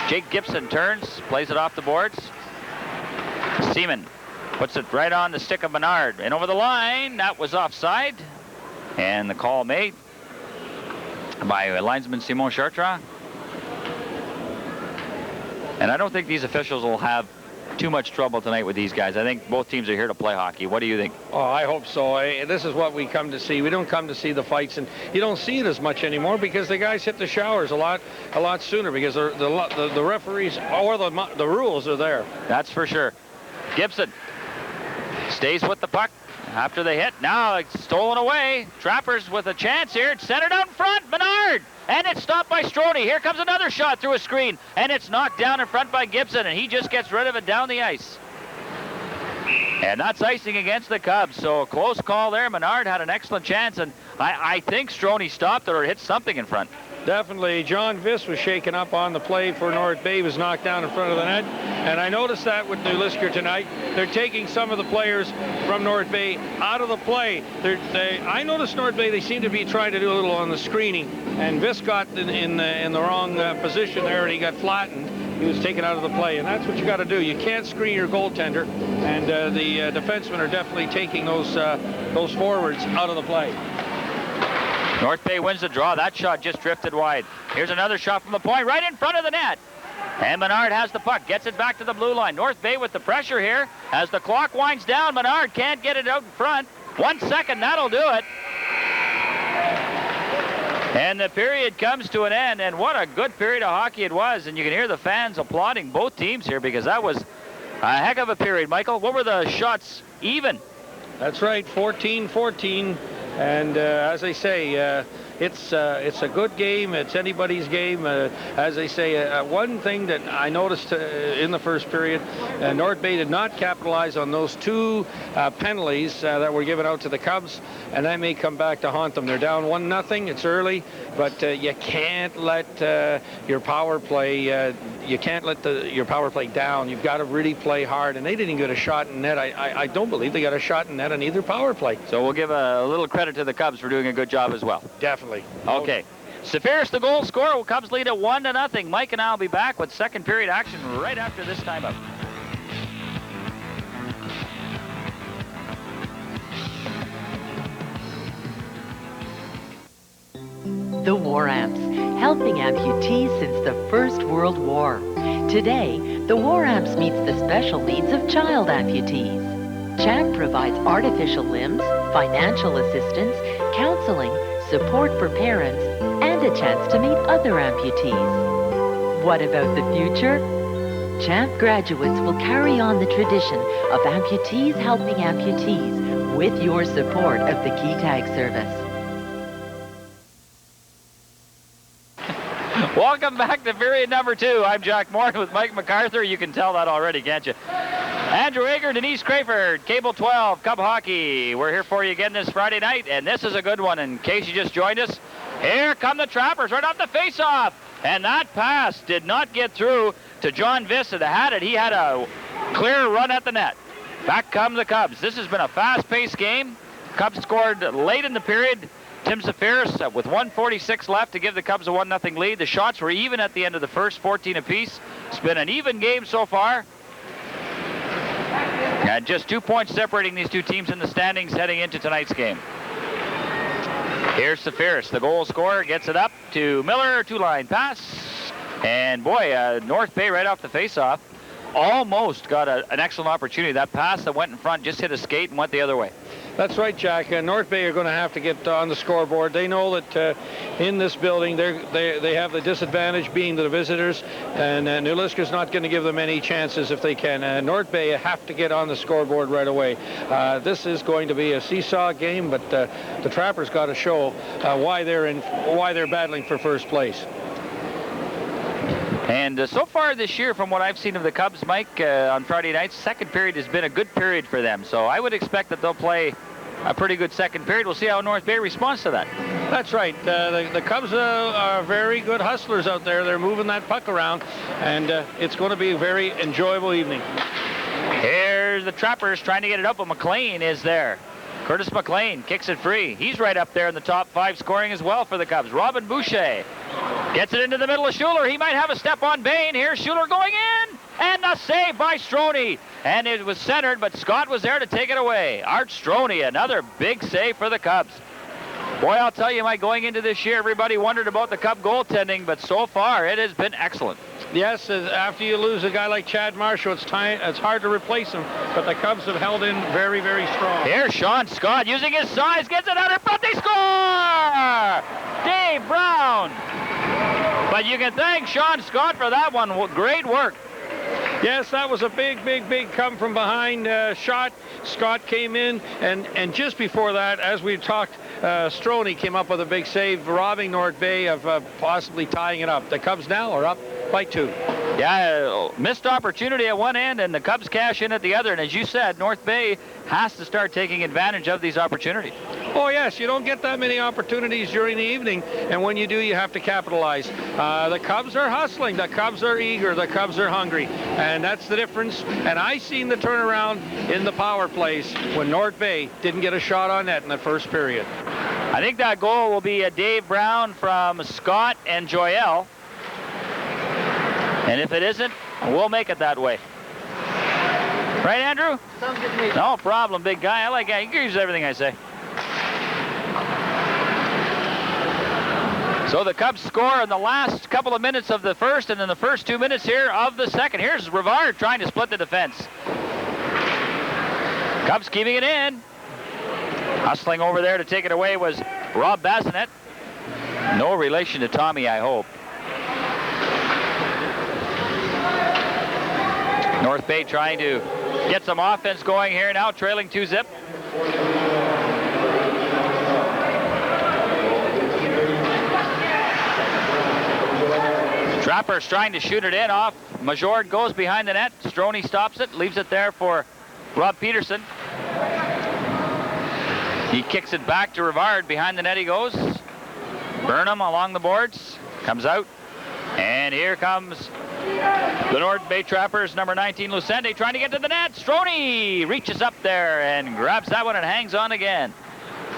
Jake Gibson turns, plays it off the boards. Seaman puts it right on the stick of Menard. And over the line, that was offside. And the call made by linesman Simon Chartrand. And I don't think these officials will have too much trouble tonight with these guys. I think both teams are here to play hockey. What do you think? Oh, I hope so. This is what we come to see. We don't come to see the fights, and you don't see it as much anymore because the guys hit the showers a lot sooner because the referees or the rules are there. That's for sure. Gibson stays with the puck after they hit. Now it's stolen away. Trappers with a chance here. It's centered out in front. Menard. And it's stopped by Strode. Here comes another shot through a screen. And it's knocked down in front by Gibson. And he just gets rid of it down the ice. And that's icing against the Cubs. So a close call there. Menard had an excellent chance. And I think Strode stopped it or hit something in front. Definitely. John Viss was shaken up on the play for North Bay. He was knocked down in front of the net. And I noticed that with New Liskeard tonight. They're taking some of the players from North Bay out of the play. I noticed North Bay, they seem to be trying to do a little on the screening. And Viss got in the wrong position there, and he got flattened. He was taken out of the play, and that's what you got to do. You can't screen your goaltender, and the defensemen are definitely taking those forwards out of the play. North Bay wins the draw. That shot just drifted wide. Here's another shot from the point right in front of the net. And Menard has the puck, gets it back to the blue line. North Bay with the pressure here. As the clock winds down, Menard can't get it out in front. 1 second, that'll do it. And the period comes to an end, and what a good period of hockey it was. And you can hear the fans applauding both teams here because that was a heck of a period. Michael, what were the shots even? That's right, 14-14. And as I say, it's a good game. It's anybody's game. As I say, one thing that I noticed in the first period, North Bay did not capitalize on those two penalties that were given out to the Cubs, and that may come back to haunt them. They're down 1-0. It's early, but you can't let your power play. You can't let your power play down. You've got to really play hard, and they didn't get a shot in net. I don't believe they got a shot in net on either power play. So we'll give a little credit to the Cubs for doing a good job as well. Definitely. Okay. Safiris, the goal scorer. Cubs lead at 1-0. Mike and I will be back with second period action right after this timeout. The War Amps, helping amputees since the First World War. Today, the War Amps meets the special needs of child amputees. CHAMP provides artificial limbs, financial assistance, counseling, support for parents, and a chance to meet other amputees. What about the future? CHAMP graduates will carry on the tradition of amputees helping amputees with your support of the Key Tag service. Welcome back to period number 2. I'm Jack Morton with Mike MacArthur. You can tell that already, can't you? Andrew Ager, Denise Crayford, Cable 12, Cub Hockey. We're here for you again this Friday night, and this is a good one. In case you just joined us, here come the Trappers right off the face-off. And that pass did not get through to John Viss. That had it. He had a clear run at the net. Back come the Cubs. This has been a fast-paced game. Cubs scored late in the period. Tim Safiris with 1:46 left to give the Cubs a 1-0 lead. The shots were even at the end of the first, 14 apiece. It's been an even game so far. And just 2 points separating these two teams in the standings heading into tonight's game. Here's Safiris, the goal scorer, gets it up to Miller, two-line pass. And boy, North Bay right off the face-off almost got an excellent opportunity. That pass that went in front just hit a skate and went the other way. That's right, Jack. North Bay are going to have to get on the scoreboard. They know that in this building they have the disadvantage being the visitors, and New Liskeard's not going to give them any chances if they can. North Bay have to get on the scoreboard right away. This is going to be a seesaw game, but the Trappers got to show why they're battling for first place. And so far this year, from what I've seen of the Cubs, Mike, on Friday nights, second period has been a good period for them. So I would expect that they'll play a pretty good second period. We'll see how North Bay responds to that. That's right. The Cubs are very good hustlers out there. They're moving that puck around, and it's going to be a very enjoyable evening. Here's the Trappers trying to get it up, but McLean is there. Curtis McLean kicks it free. He's right up there in the top 5 scoring as well for the Cubs. Robin Boucher gets it into the middle of Schuler. He might have a step on Bain. Here's Schuler going in. And a save by Stroni. And it was centered, but Scott was there to take it away. Art Stroni, another big save for the Cubs. Boy, I'll tell you, Mike, going into this year, everybody wondered about the Cub goaltending, but so far it has been excellent. Yes, after you lose a guy like Chad Marshall, it's hard to replace him, but the Cubs have held in very, very strong. Here's Sean Scott using his size, gets it out in front, they score! Dave Brown! But you can thank Sean Scott for that one. Great work. Yes, that was a big come from behind shot. Scott came in, and just before that, as we talked, Stroni came up with a big save, robbing North Bay of possibly tying it up. The Cubs now are up by 2. Yeah, missed opportunity at one end, and the Cubs cash in at the other. And as you said, North Bay has to start taking advantage of these opportunities. Oh, yes, you don't get that many opportunities during the evening, and when you do, you have to capitalize. The Cubs are hustling. The Cubs are eager. The Cubs are hungry, and that's the difference. And I seen the turnaround in the power plays when North Bay didn't get a shot on net in the first period. I think that goal will be a Dave Brown from Scott and Joyelle. And if it isn't, we'll make it that way. Right, Andrew? Sounds good to me. No problem, big guy. I like that. He agrees with everything I say. So the Cubs score in the last couple of minutes of the first and then the first 2 minutes here of the second. Here's Rivard trying to split the defense. Cubs keeping it in. Hustling over there to take it away was Rob Bazinet. No relation to Tommy, I hope. North Bay trying to get some offense going here now, trailing 2-zip. Trappers trying to shoot it in off. Majord goes behind the net. Stroni stops it, leaves it there for Rob Peterson. He kicks it back to Rivard. Behind the net he goes. Burnham along the boards. Comes out. And here comes the North Bay Trappers, number 19, Lucente, trying to get to the net. Stroni reaches up there and grabs that one and hangs on again.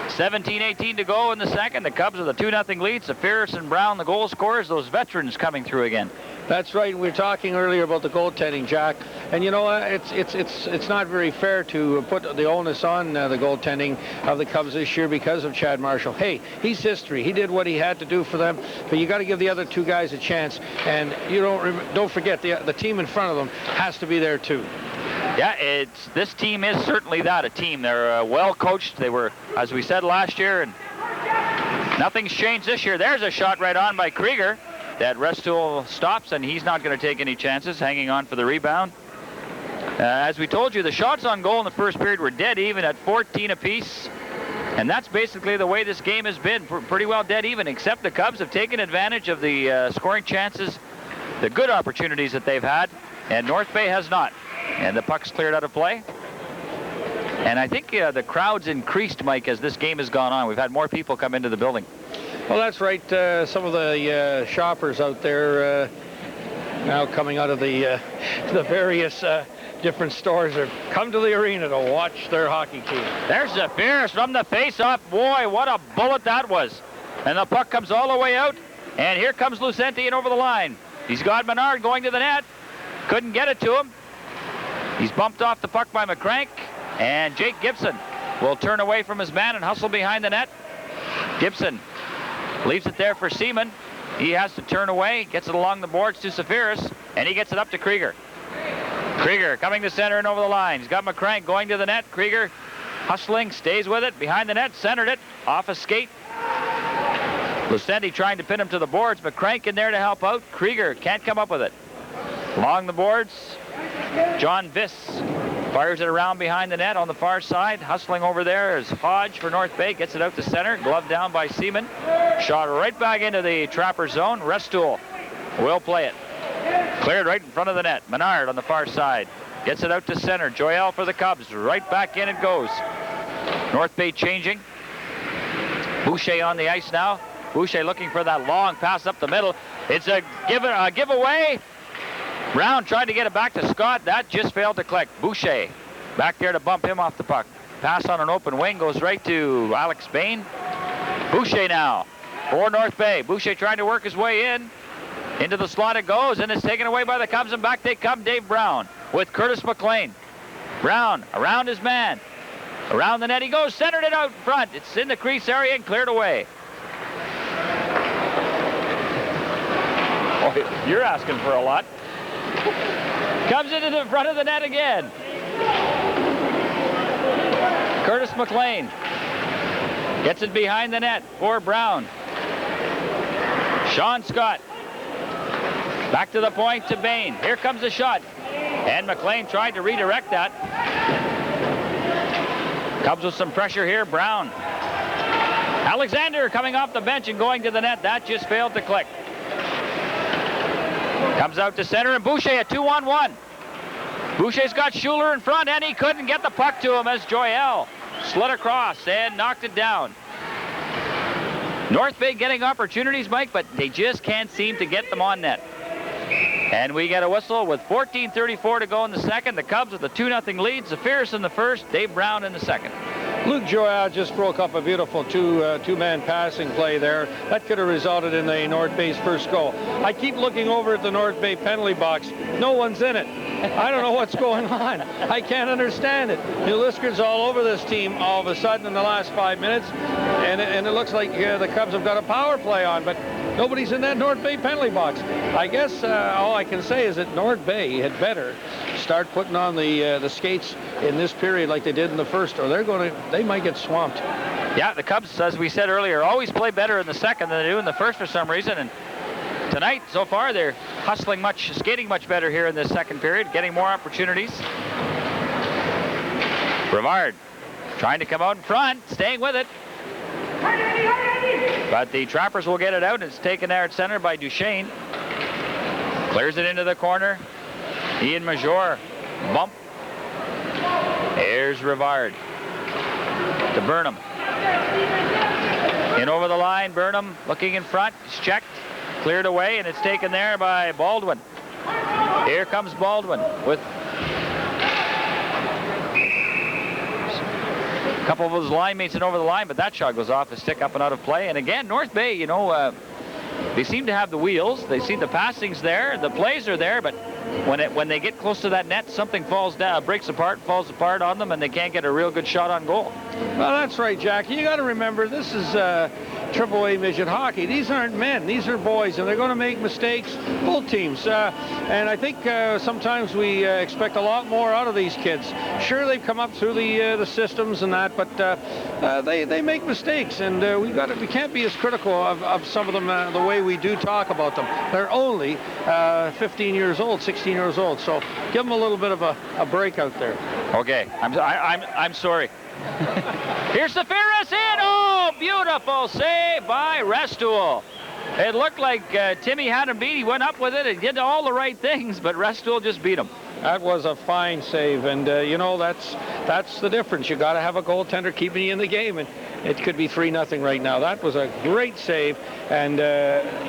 17-18 to go in the second. The Cubs with a 2-0 lead. Safiris and Brown, the goal scorers. Those veterans coming through again. That's right. We were talking earlier about the goaltending, Jack. And you know, it's not very fair to put the onus on the goaltending of the Cubs this year because of Chad Marshall. Hey, he's history. He did what he had to do for them, but you got to give the other two guys a chance. And you don't forget the team in front of them has to be there too. Yeah, this team is certainly that, a team. They're well coached. They were, as we said last year, and nothing's changed this year. There's a shot right on by Krieger. That Restool stops, and he's not going to take any chances, hanging on for the rebound. As we told you, the shots on goal in the first period were dead even at 14 apiece. And that's basically the way this game has been, pretty well dead even, except the Cubs have taken advantage of the scoring chances, the good opportunities that they've had, and North Bay has not. And the puck's cleared out of play. And I think the crowd's increased, Mike, as this game has gone on. We've had more people come into the building. Well, that's right. Some of the shoppers out there now coming out of the various different stores have come to the arena to watch their hockey team. There's Zafiris from the face-off. Boy, what a bullet that was. And the puck comes all the way out. And here comes Lucente in over the line. He's got Menard going to the net. Couldn't get it to him. He's bumped off the puck by McCrank. And Jake Gibson will turn away from his man and hustle behind the net. Gibson leaves it there for Seaman. He has to turn away, gets it along the boards to Safiris, and he gets it up to Krieger. Krieger coming to center and over the line. He's got McCrank going to the net. Krieger hustling, stays with it, behind the net, centered it, off a skate. Lucente trying to pin him to the boards. McCrank in there to help out. Krieger can't come up with it. Along the boards, John Viss fires it around behind the net on the far side. Hustling over there is Hodge for North Bay. Gets it out to center. Glove down by Seaman. Shot right back into the Trapper zone. Restool will play it. Cleared right in front of the net. Menard on the far side. Gets it out to center. Joyelle for the Cubs. Right back in it goes. North Bay changing. Boucher on the ice now. Boucher looking for that long pass up the middle. It's a giveaway. Brown tried to get it back to Scott. That just failed to click. Boucher back there to bump him off the puck. Pass on an open wing goes right to Alex Bain. Boucher now for North Bay. Boucher trying to work his way in. Into the slot it goes, and it's taken away by the Cubs, and back they come. Dave Brown with Curtis McLean. Brown around his man. Around the net he goes, centered it out front. It's in the crease area and cleared away. Boy, you're asking for a lot. Comes into the front of the net again. Curtis McLean gets it behind the net for Brown. Sean Scott back to the point to Bain. Here comes the shot. And McLean tried to redirect that. Cubs with some pressure here. Brown. Alexander coming off the bench and going to the net. That just failed to click. Comes out to center, and Boucher a 2-on-1. Boucher's got Schuler in front, and he couldn't get the puck to him as Joyelle slid across and knocked it down. North Bay getting opportunities, Mike, but they just can't seem to get them on net. And we get a whistle with 14:34 to go in the second. The Cubs with a 2-0 lead. Zafiris in the first, Dave Brown in the second. Luke Joyelle just broke up a beautiful two-man passing play there. That could have resulted in the North Bay's first goal. I keep looking over at the North Bay penalty box. No one's in it. I don't know what's going on. I can't understand it. Liskeard's all over this team all of a sudden in the last 5 minutes, and it looks like the Cubs have got a power play on, but nobody's in that North Bay penalty box. I guess all I can say is that North Bay had better start putting on the skates in this period like they did in the first, or they might get swamped. Yeah, the Cubs, as we said earlier, always play better in the second than they do in the first for some reason. And tonight, so far, they're skating much better here in this second period, getting more opportunities. Brevard trying to come out in front, staying with it. But the Trappers will get it out, and it's taken there at center by Duchesne. Clears it into the corner. Ian Major, bump. There's Rivard to Burnham. In over the line, Burnham looking in front. It's checked, cleared away, and it's taken there by Baldwin. Here comes Baldwin with a couple of his line mates and over the line, but that shot goes off his stick, up and out of play. And again, North Bay, you know, they seem to have the wheels. They see the passings there, the plays are there, but when they get close to that net, something falls down, falls apart on them, and they can't get a real good shot on goal. Well, that's right, Jack. You got to remember, this is AAA midget hockey. These aren't men. These are boys, and they're going to make mistakes, both teams. And I think sometimes we expect a lot more out of these kids. Sure, they've come up through the systems and that, but they make mistakes, and we can't be as critical of some of them the way we do talk about them. They're only 15 years old, 16 years old, so give them a little bit of a break out there. Okay, I'm sorry. Here's Safiris in. Oh, beautiful save by Restool. It looked like Timmy had him beat. He went up with it and did all the right things, but Restool just beat him. That was a fine save, and you know, that's the difference. You got to have a goaltender keeping you in the game, and it could be 3-0 right now. That was a great save, and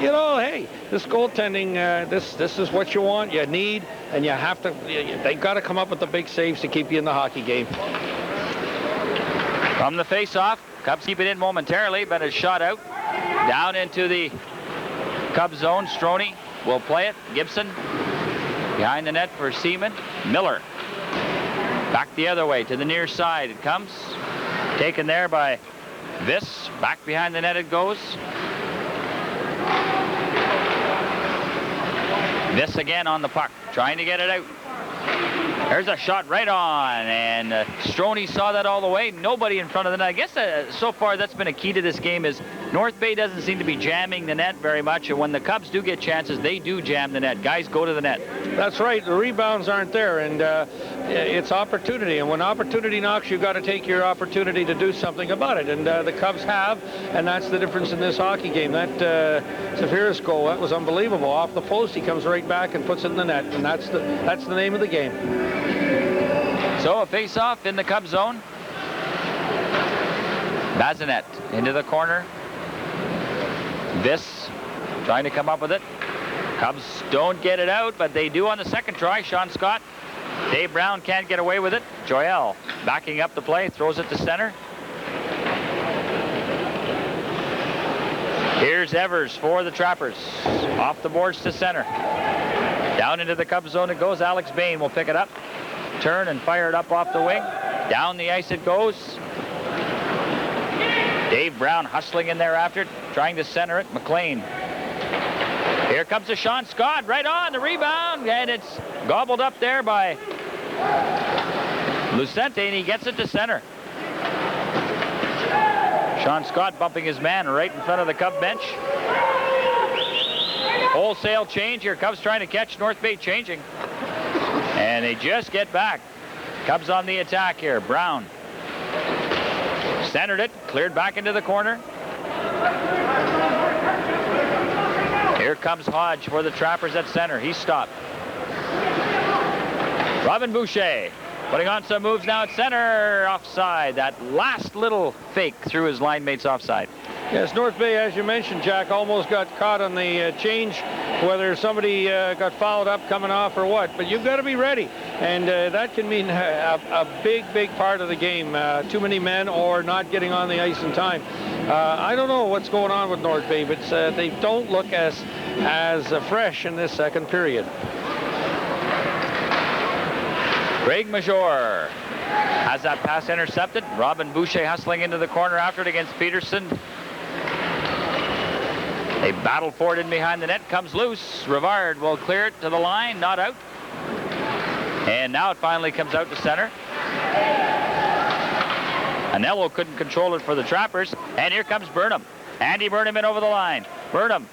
you know, hey, this goaltending, this is what you want, you need, and you have to. They've got to come up with the big saves to keep you in the hockey game. From the face-off, Cubs keep it in momentarily, but it's shot out. Down into the Cubs zone. Stroni will play it. Gibson behind the net for Seaman. Miller back the other way to the near side. It comes. Taken there by Viss. Back behind the net it goes. Viss again on the puck, trying to get it out. There's a shot right on, and Stroni saw that all the way. Nobody in front of the net. I guess so far that's been a key to this game is North Bay doesn't seem to be jamming the net very much, and when the Cubs do get chances, they do jam the net. Guys go to the net. That's right. The rebounds aren't there, and it's opportunity. And when opportunity knocks, you've got to take your opportunity to do something about it. And the Cubs have, and that's the difference in this hockey game. That Safiris goal, that was unbelievable. Off the post, he comes right back and puts it in the net, and that's the name of the game. So a face-off in the Cubs zone. Bazinet into the corner. Viss trying to come up with it. Cubs don't get it out, but they do on the second try. Sean Scott. Dave Brown can't get away with it. Joel backing up the play, throws it to center. Here's Evers for the Trappers. Off the boards to center. Down into the Cubs zone it goes. Alex Bain will pick it up. Turn and fire it up off the wing. Down the ice it goes. Dave Brown hustling in there after it, trying to center it. McLean. Here comes a Sean Scott, right on the rebound, and it's gobbled up there by Lucente, and he gets it to center. Sean Scott bumping his man right in front of the Cub bench. Wholesale change here. Cubs trying to catch North Bay changing. And they just get back. Cubs on the attack here. Brown centered it, cleared back into the corner. Here comes Hodge for the Trappers at center. He's stopped. Robin Boucher putting on some moves now at center. Offside. That last little fake threw his line mates offside. Yes, North Bay, as you mentioned, Jack, almost got caught on the change, whether somebody got fouled up coming off or what. But you've got to be ready, and that can mean a big part of the game. Too many men or not getting on the ice in time. I don't know what's going on with North Bay, but they don't look as fresh in this second period. Craig Major has that pass intercepted. Robin Boucher hustling into the corner after it against Peterson. They battle for it in behind the net. Comes loose. Rivard will clear it to the line. Not out. And now it finally comes out to center. Anello couldn't control it for the Trappers. And here comes Burnham. Andy Burnham in over the line. Burnham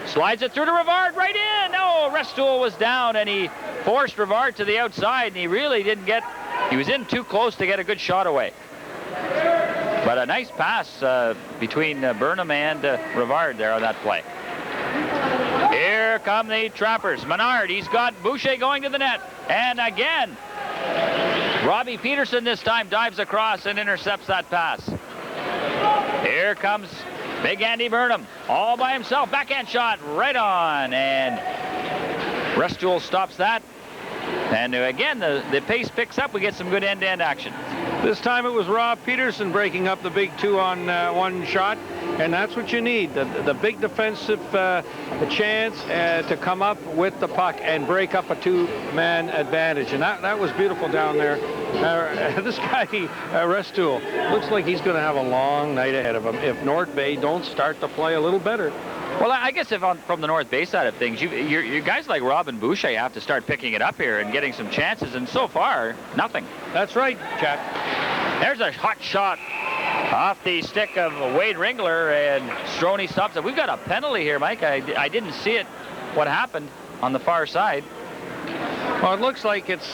slides it through to Rivard, right in. No, Restool was down, and he forced Rivard to the outside, and he really didn't get, he was in too close to get a good shot away. But a nice pass between Burnham and Rivard there on that play. Here come the Trappers. Menard, he's got Boucher going to the net. And again, Robbie Peterson this time dives across and intercepts that pass. Here comes Big Andy Burnham, all by himself. Backhand shot, right on. And Restool stops that. And again, the pace picks up. We get some good end-to-end action. This time it was Rob Peterson breaking up the big 2-on-1 shot, and that's what you need, the big defensive chance to come up with the puck and break up a two-man advantage, and that was beautiful down there. This guy, Restool, looks like he's going to have a long night ahead of him if North Bay don't start to play a little better. Well, I guess if from the North Bay side of things, you guys like Robin Boucher have to start picking it up here and getting some chances, and so far, nothing. That's right, Jack. There's a hot shot off the stick of Wade Ringler, and Stroni stops it. We've got a penalty here, Mike. I didn't see it, what happened on the far side. Well, it looks like it's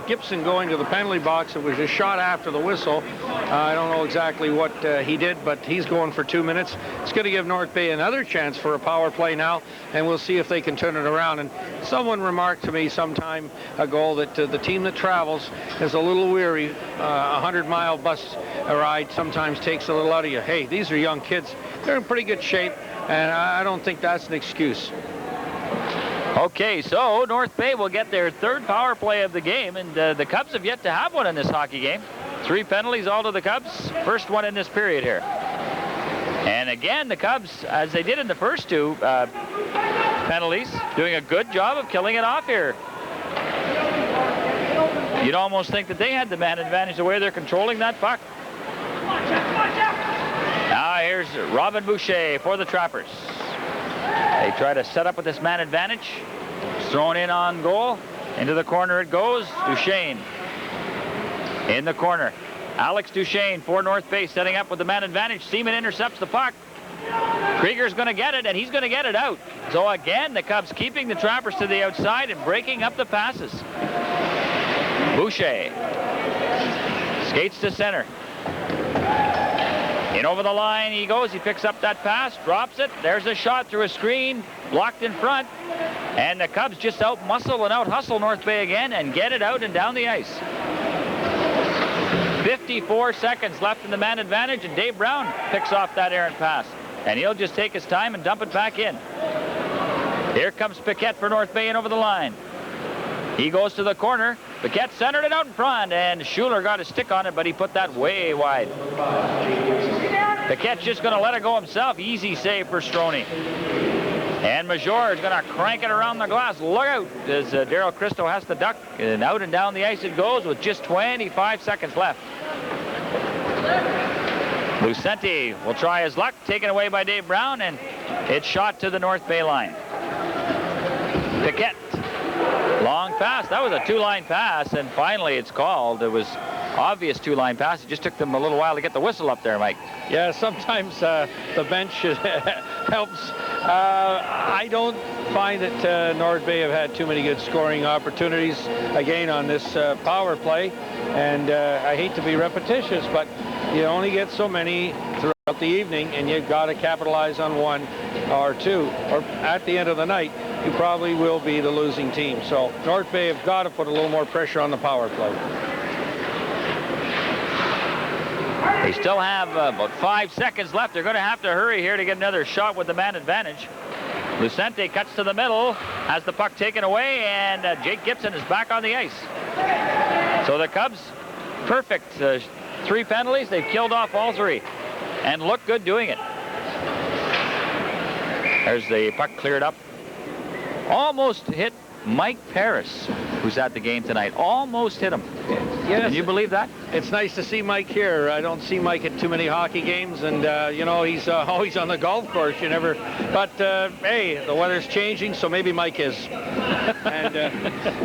Gibson going to the penalty box. It was a shot after the whistle. I don't know exactly what he did, but he's going for 2 minutes. It's going to give North Bay another chance for a power play now, and we'll see if they can turn it around. And someone remarked to me some time ago that the team that travels is a little weary. 100-mile bus ride sometimes takes a little out of you. Hey, these are young kids. They're in pretty good shape, and I don't think that's an excuse. Okay, so North Bay will get their third power play of the game, and the Cubs have yet to have one in this hockey game. 3 penalties all to the Cubs. First one in this period here. And again, the Cubs, as they did in the first 2 penalties, doing a good job of killing it off here. You'd almost think that they had the man advantage the way they're controlling that puck. Now here's Robin Boucher for the Trappers. They try to set up with this man advantage. It's thrown in on goal. Into the corner it goes. Duchesne in the corner. Alex Duchesne for North Bay setting up with the man advantage. Seaman intercepts the puck. Krieger's going to get it, and he's going to get it out. So again, the Cubs keeping the Trappers to the outside and breaking up the passes. Boucher skates to center. In over the line he goes. He picks up that pass, drops it. There's a shot through a screen, blocked in front. And the Cubs just out-muscle and out-hustle North Bay again and get it out and down the ice. 54 seconds left in the man advantage, and Dave Brown picks off that errant pass. And he'll just take his time and dump it back in. Here comes Paquette for North Bay and over the line. He goes to the corner. Paquette centered it out in front, and Schuler got a stick on it, but he put that way wide. Paquette's just going to let it go himself. Easy save for Stroni. And Major is going to crank it around the glass. Look out as Daryl Christo has to duck. And out and down the ice it goes with just 25 seconds left. Lucenti will try his luck. Taken away by Dave Brown, and it's shot to the North Bay line. Paquette. Long pass. That was a 2-line pass, and finally it's called. It was obvious 2-line pass. It just took them a little while to get the whistle up there, Mike. Yeah, sometimes the bench helps. I don't find that North Bay have had too many good scoring opportunities again on this power play, and I hate to be repetitious, but you only get so many throughout the evening, and you've got to capitalize on 1 or 2, or at the end of the night you probably will be the losing team. So North Bay have got to put a little more pressure on the power play. They still have about 5 seconds left. They're going to have to hurry here to get another shot with the man advantage. Lucente cuts to the middle, has the puck taken away, and Jake Gibson is back on the ice. So the Cubs, perfect. 3 penalties. They've killed off all 3 and look good doing it. There's the puck cleared up. Almost hit Mike Paris, who's at the game tonight. Almost hit him. Yes. Can you believe that? It's nice to see Mike here. I don't see Mike at too many hockey games, and you know, he's always on the golf course. You never, but hey, the weather's changing, so maybe Mike is, and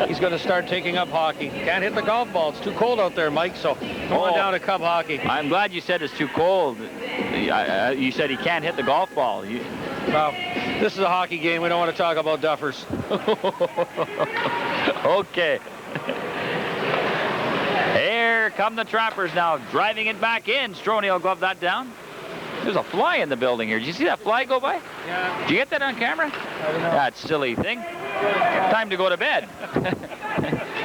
he's going to start taking up hockey. Can't hit the golf ball; it's too cold out there, Mike. So come on down to Cub hockey. I'm glad you said it's too cold. You said he can't hit the golf ball. Well, this is a hockey game. We don't want to talk about duffers. Okay. Here come the Trappers now, driving it back in. Stroni will glove that down. There's a fly in the building here. Did you see that fly go by? Yeah. Did you get that on camera? I don't know. That silly thing. Time to go to bed.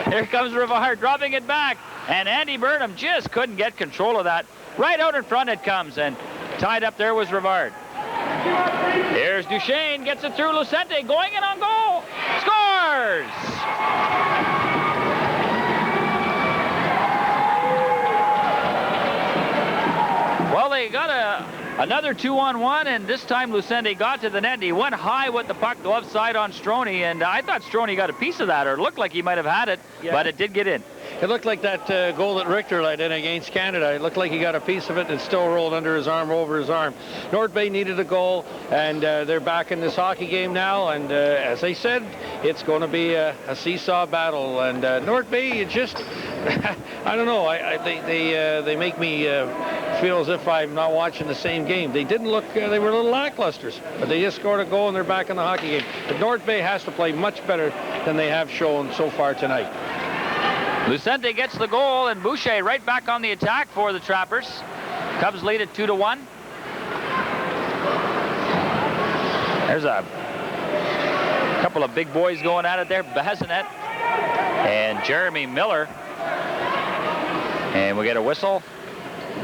Here comes Rivard dropping it back. And Andy Burnham just couldn't get control of that. Right out in front it comes. And tied up there was Rivard. Here's Duchesne. Gets it through Lucente. Going in on goal. Scores! Well, they got another 2-on-1, and this time Lucente got to the net. He went high with the puck glove side on Stroni, and I thought Stroni got a piece of that, or it looked like he might have had it, but it did get in. It looked like that goal that Richter let in against Canada. It looked like he got a piece of it, and it still rolled under his arm, over his arm. North Bay needed a goal, and they're back in this hockey game now. And as I said, it's going to be a seesaw battle. And North Bay, just, I don't know. They make me feel as if I'm not watching the same game. They didn't look. They were a little lackluster, but they just scored a goal, and they're back in the hockey game. But North Bay has to play much better than they have shown so far tonight. Lucente gets the goal, and Boucher right back on the attack for the Trappers. Cubs lead at 2-1. There's a couple of big boys going at it there. Bazinet and Jeremy Miller. And we get a whistle.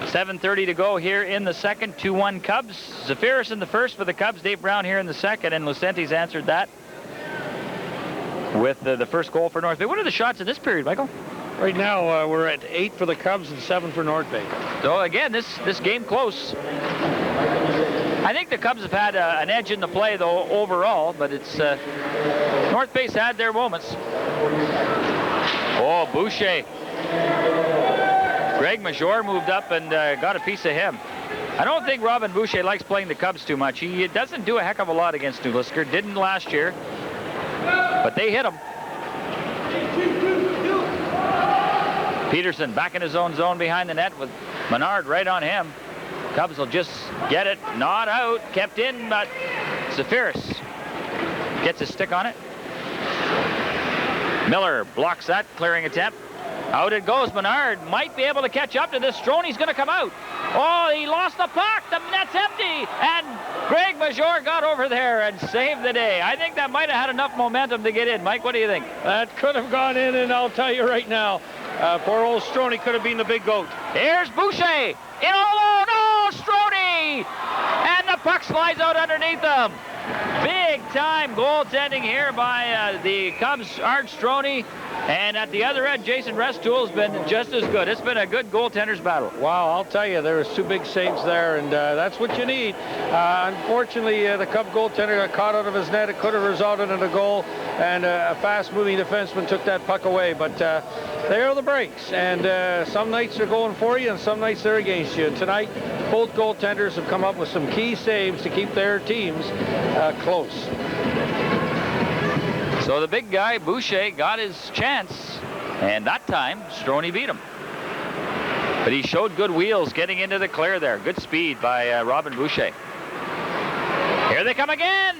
7:30 to go here in the second. 2-1 Cubs. Zafiris in the first for the Cubs. Dave Brown here in the second, and Lucente's answered that with the first goal for North Bay. What are the shots in this period, Michael? Right now, we're at 8 for the Cubs and 7 for North Bay. So again, this game close. I think the Cubs have had an edge in the play, though, overall, but it's North Bay's had their moments. Oh, Boucher. Greg Major moved up and got a piece of him. I don't think Robin Boucher likes playing the Cubs too much. He doesn't do a heck of a lot against New Liskeard. Didn't last year, but they hit him. Peterson back in his own zone behind the net with Menard right on him. Cubs will just get it. Not out. Kept in, but Zafiris gets his stick on it. Miller blocks that clearing attempt. Out it goes. Menard might be able to catch up to this. Stroni's going to come out. Oh, he lost the puck. The net's empty. And Greg Major got over there and saved the day. I think that might have had enough momentum to get in. Mike, what do you think? That could have gone in, and I'll tell you right now, poor old Stroni could have been the big goat. Here's Boucher. In alone. Oh, Stroni! And the puck slides out underneath them. Big time goaltending here by the Cubs, Art Stroni. And at the other end, Jason Restoul's been just as good. It's been a good goaltender's battle. Wow, I'll tell you, there was 2 big saves there, and that's what you need. Unfortunately, the Cub goaltender got caught out of his net. It could have resulted in a goal, and a fast-moving defenseman took that puck away. But there are the breaks, and some nights they're going for you, and some nights they're against you. Tonight, both goaltenders have come up with some key saves to keep their teams close. So the big guy, Boucher, got his chance, and that time, Stroni beat him. But he showed good wheels getting into the clear there. Good speed by Robin Boucher. Here they come again.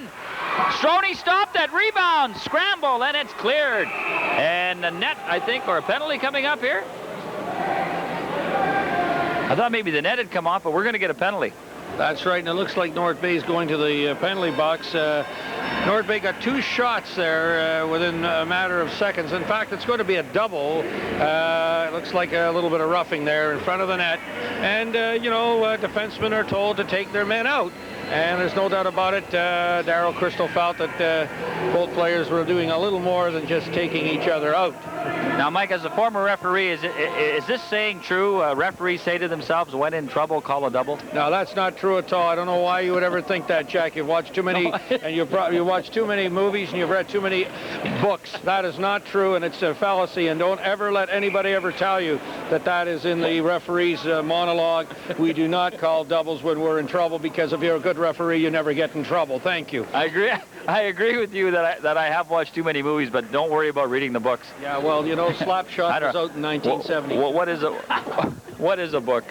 Stroni stopped it. Rebound, scramble, and it's cleared. And a net, I think, or a penalty coming up here. I thought maybe the net had come off, but we're going to get a penalty. That's right, and it looks like North Bay is going to the penalty box. North Bay got 2 shots there within a matter of seconds. In fact, it's going to be a double. It looks like a little bit of roughing there in front of the net. And, you know, defensemen are told to take their men out. And there's no doubt about it, Darryl Crystal felt that both players were doing a little more than just taking each other out. Now, Mike, as a former referee, is this saying true? Referees say to themselves, when in trouble, call a double? No, that's not true at all. I don't know why you would ever think that, Jack. You've watched too many, and you watched too many movies, and you've read too many books. That is not true, and it's a fallacy. And don't ever let anybody ever tell you that that is in the referee's monologue. We do not call doubles when we're in trouble, because if you're a good referee, you never get in trouble. Thank you. I agree. I agree with you that I have watched too many movies, but don't worry about reading the books. Yeah, well, you know, Slapshot was out in 1970. What is a book?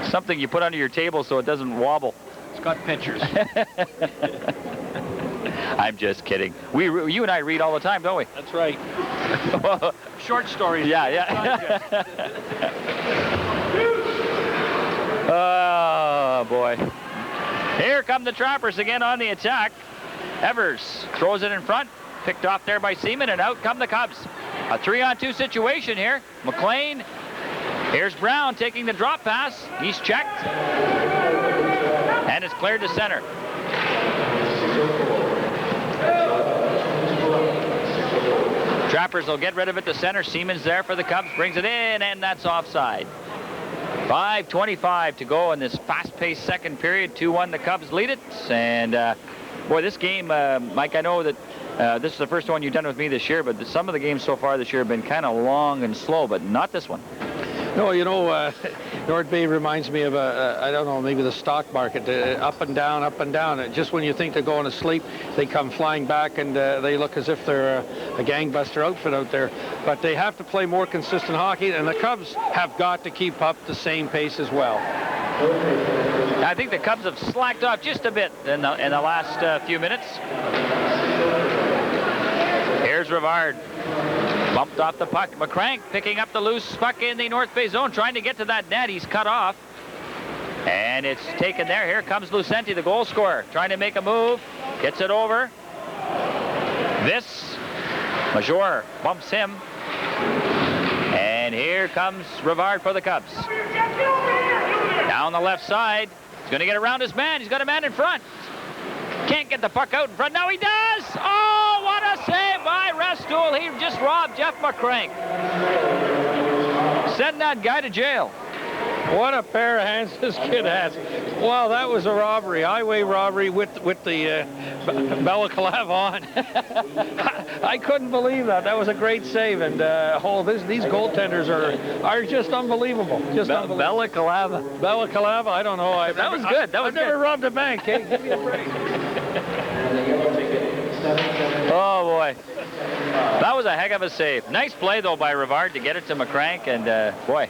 Something you put under your table so it doesn't wobble. It's got pictures. I'm just kidding. You and I read all the time, don't we? That's right. Short stories. Yeah. Oh, boy. Here come the Trappers again on the attack. Evers throws it in front. Picked off there by Seaman, and out come the Cubs. A 3-on-2 situation here. McLean. Here's Brown taking the drop pass. He's checked. And it's cleared to center. Trappers will get rid of it to center. Seaman's there for the Cubs. Brings it in, and that's offside. 5:25 to go in this fast-paced second period. 2-1, the Cubs lead it. And, boy, this game, Mike, I know that this is the first one you've done with me this year, but some of the games so far this year have been kind of long and slow, but not this one. No, you know, North Bay reminds me of, I don't know, maybe the stock market, up and down, up and down. Just when you think they're going to sleep, they come flying back, and they look as if they're a gangbuster outfit out there. But they have to play more consistent hockey, and the Cubs have got to keep up the same pace as well. I think the Cubs have slacked off just a bit in the last few minutes. Here's Rivard. Bumped off the puck. McCrank picking up the loose puck in the North Bay zone, trying to get to that net. He's cut off. And it's taken there. Here comes Lucenti, the goal scorer, trying to make a move. Gets it over. This, Major bumps him. And here comes Rivard for the Cubs. Down the left side. He's going to get around his man. He's got a man in front. Can't get the puck out in front. Now he does! Oh, what a save by Restool. He just robbed Jeff McCrank. Send that guy to jail. What a pair of hands this kid has. Wow, that was a robbery. Highway robbery with the balaclava on. I couldn't believe that. That was a great save. And these goaltenders are just unbelievable. Just unbelievable. Balaclava, I don't know. That was good. I've never robbed a bank. Hey, give me a break. Oh, boy. That was a heck of a save. Nice play, though, by Rivard to get it to McCrank, and, boy.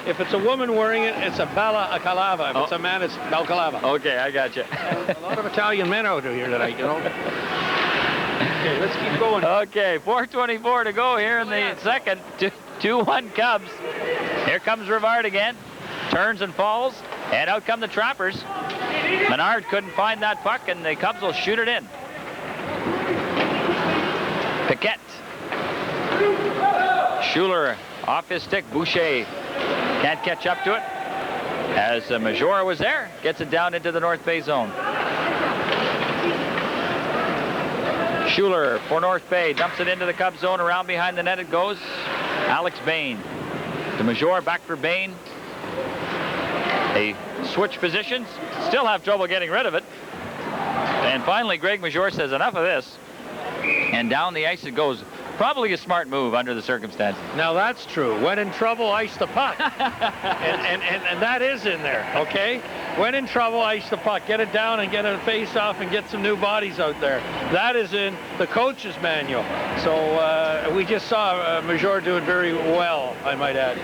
If it's a woman wearing it, it's a balaclava. If it's a man, it's balaclava. Okay, I got you. A lot of Italian men out here tonight, you know. Okay, let's keep going. Okay, 4:24 to go here in the second. 2-1 Cubs. Here comes Rivard again. Turns and falls, and out come the Trappers. Menard couldn't find that puck, and the Cubs will shoot it in. Piquette. Schuler off his stick. Boucher can't catch up to it. As Major was there, gets it down into the North Bay zone. Schuler for North Bay, dumps it into the Cubs zone. Around behind the net it goes. Alex Bain to Major, back for Bain. They switch positions, still have trouble getting rid of it. And finally, Greg Major says, enough of this. And down the ice it goes. Probably a smart move under the circumstances. Now that's true. When in trouble, ice the puck. and that is in there, okay? When in trouble, ice the puck. Get it down and get a face off and get some new bodies out there. That is in the coach's manual. So we just saw Major do it very well, I might add.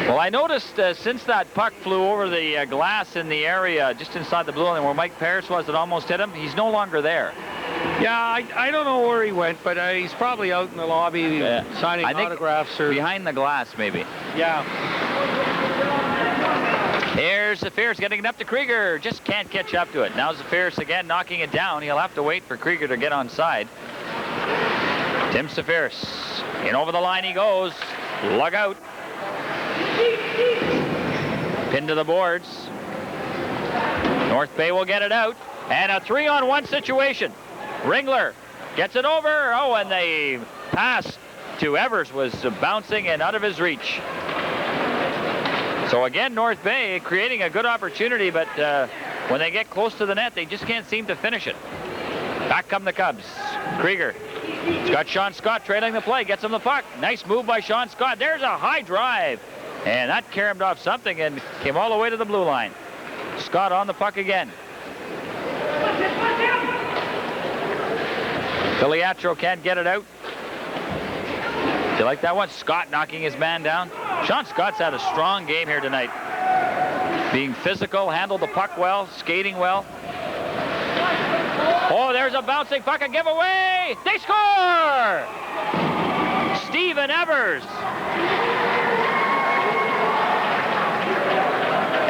Well, I noticed since that puck flew over the glass in the area just inside the blue line where Mike Parrish was that almost hit him, he's no longer there. Yeah, I don't know where he went, but he's probably out in the lobby signing autographs. Or behind the glass, maybe. Yeah. Here's Zafiris getting it up to Krieger. Just can't catch up to it. Now Zafiris again knocking it down. He'll have to wait for Krieger to get on side. Tim Zafiris. In over the line he goes. Lug out. Pinned to the boards. North Bay will get it out. And a 3-on-1 situation. Ringler Gets it over. Oh, and the pass to Evers was bouncing and out of his reach. So again, North Bay creating a good opportunity, but when they get close to the net, they just can't seem to finish it. Back come the Cubs. Krieger. He's got Sean Scott trailing the play. Gets him the puck. Nice move by Sean Scott. There's a high drive. And that caromed off something and came all the way to the blue line. Scott on the puck again. Filiatro can't get it out. Do you like that one? Scott knocking his man down. Sean Scott's had a strong game here tonight. Being physical, handled the puck well, skating well. Oh, there's a bouncing puck, a giveaway. They score! Steven Evers.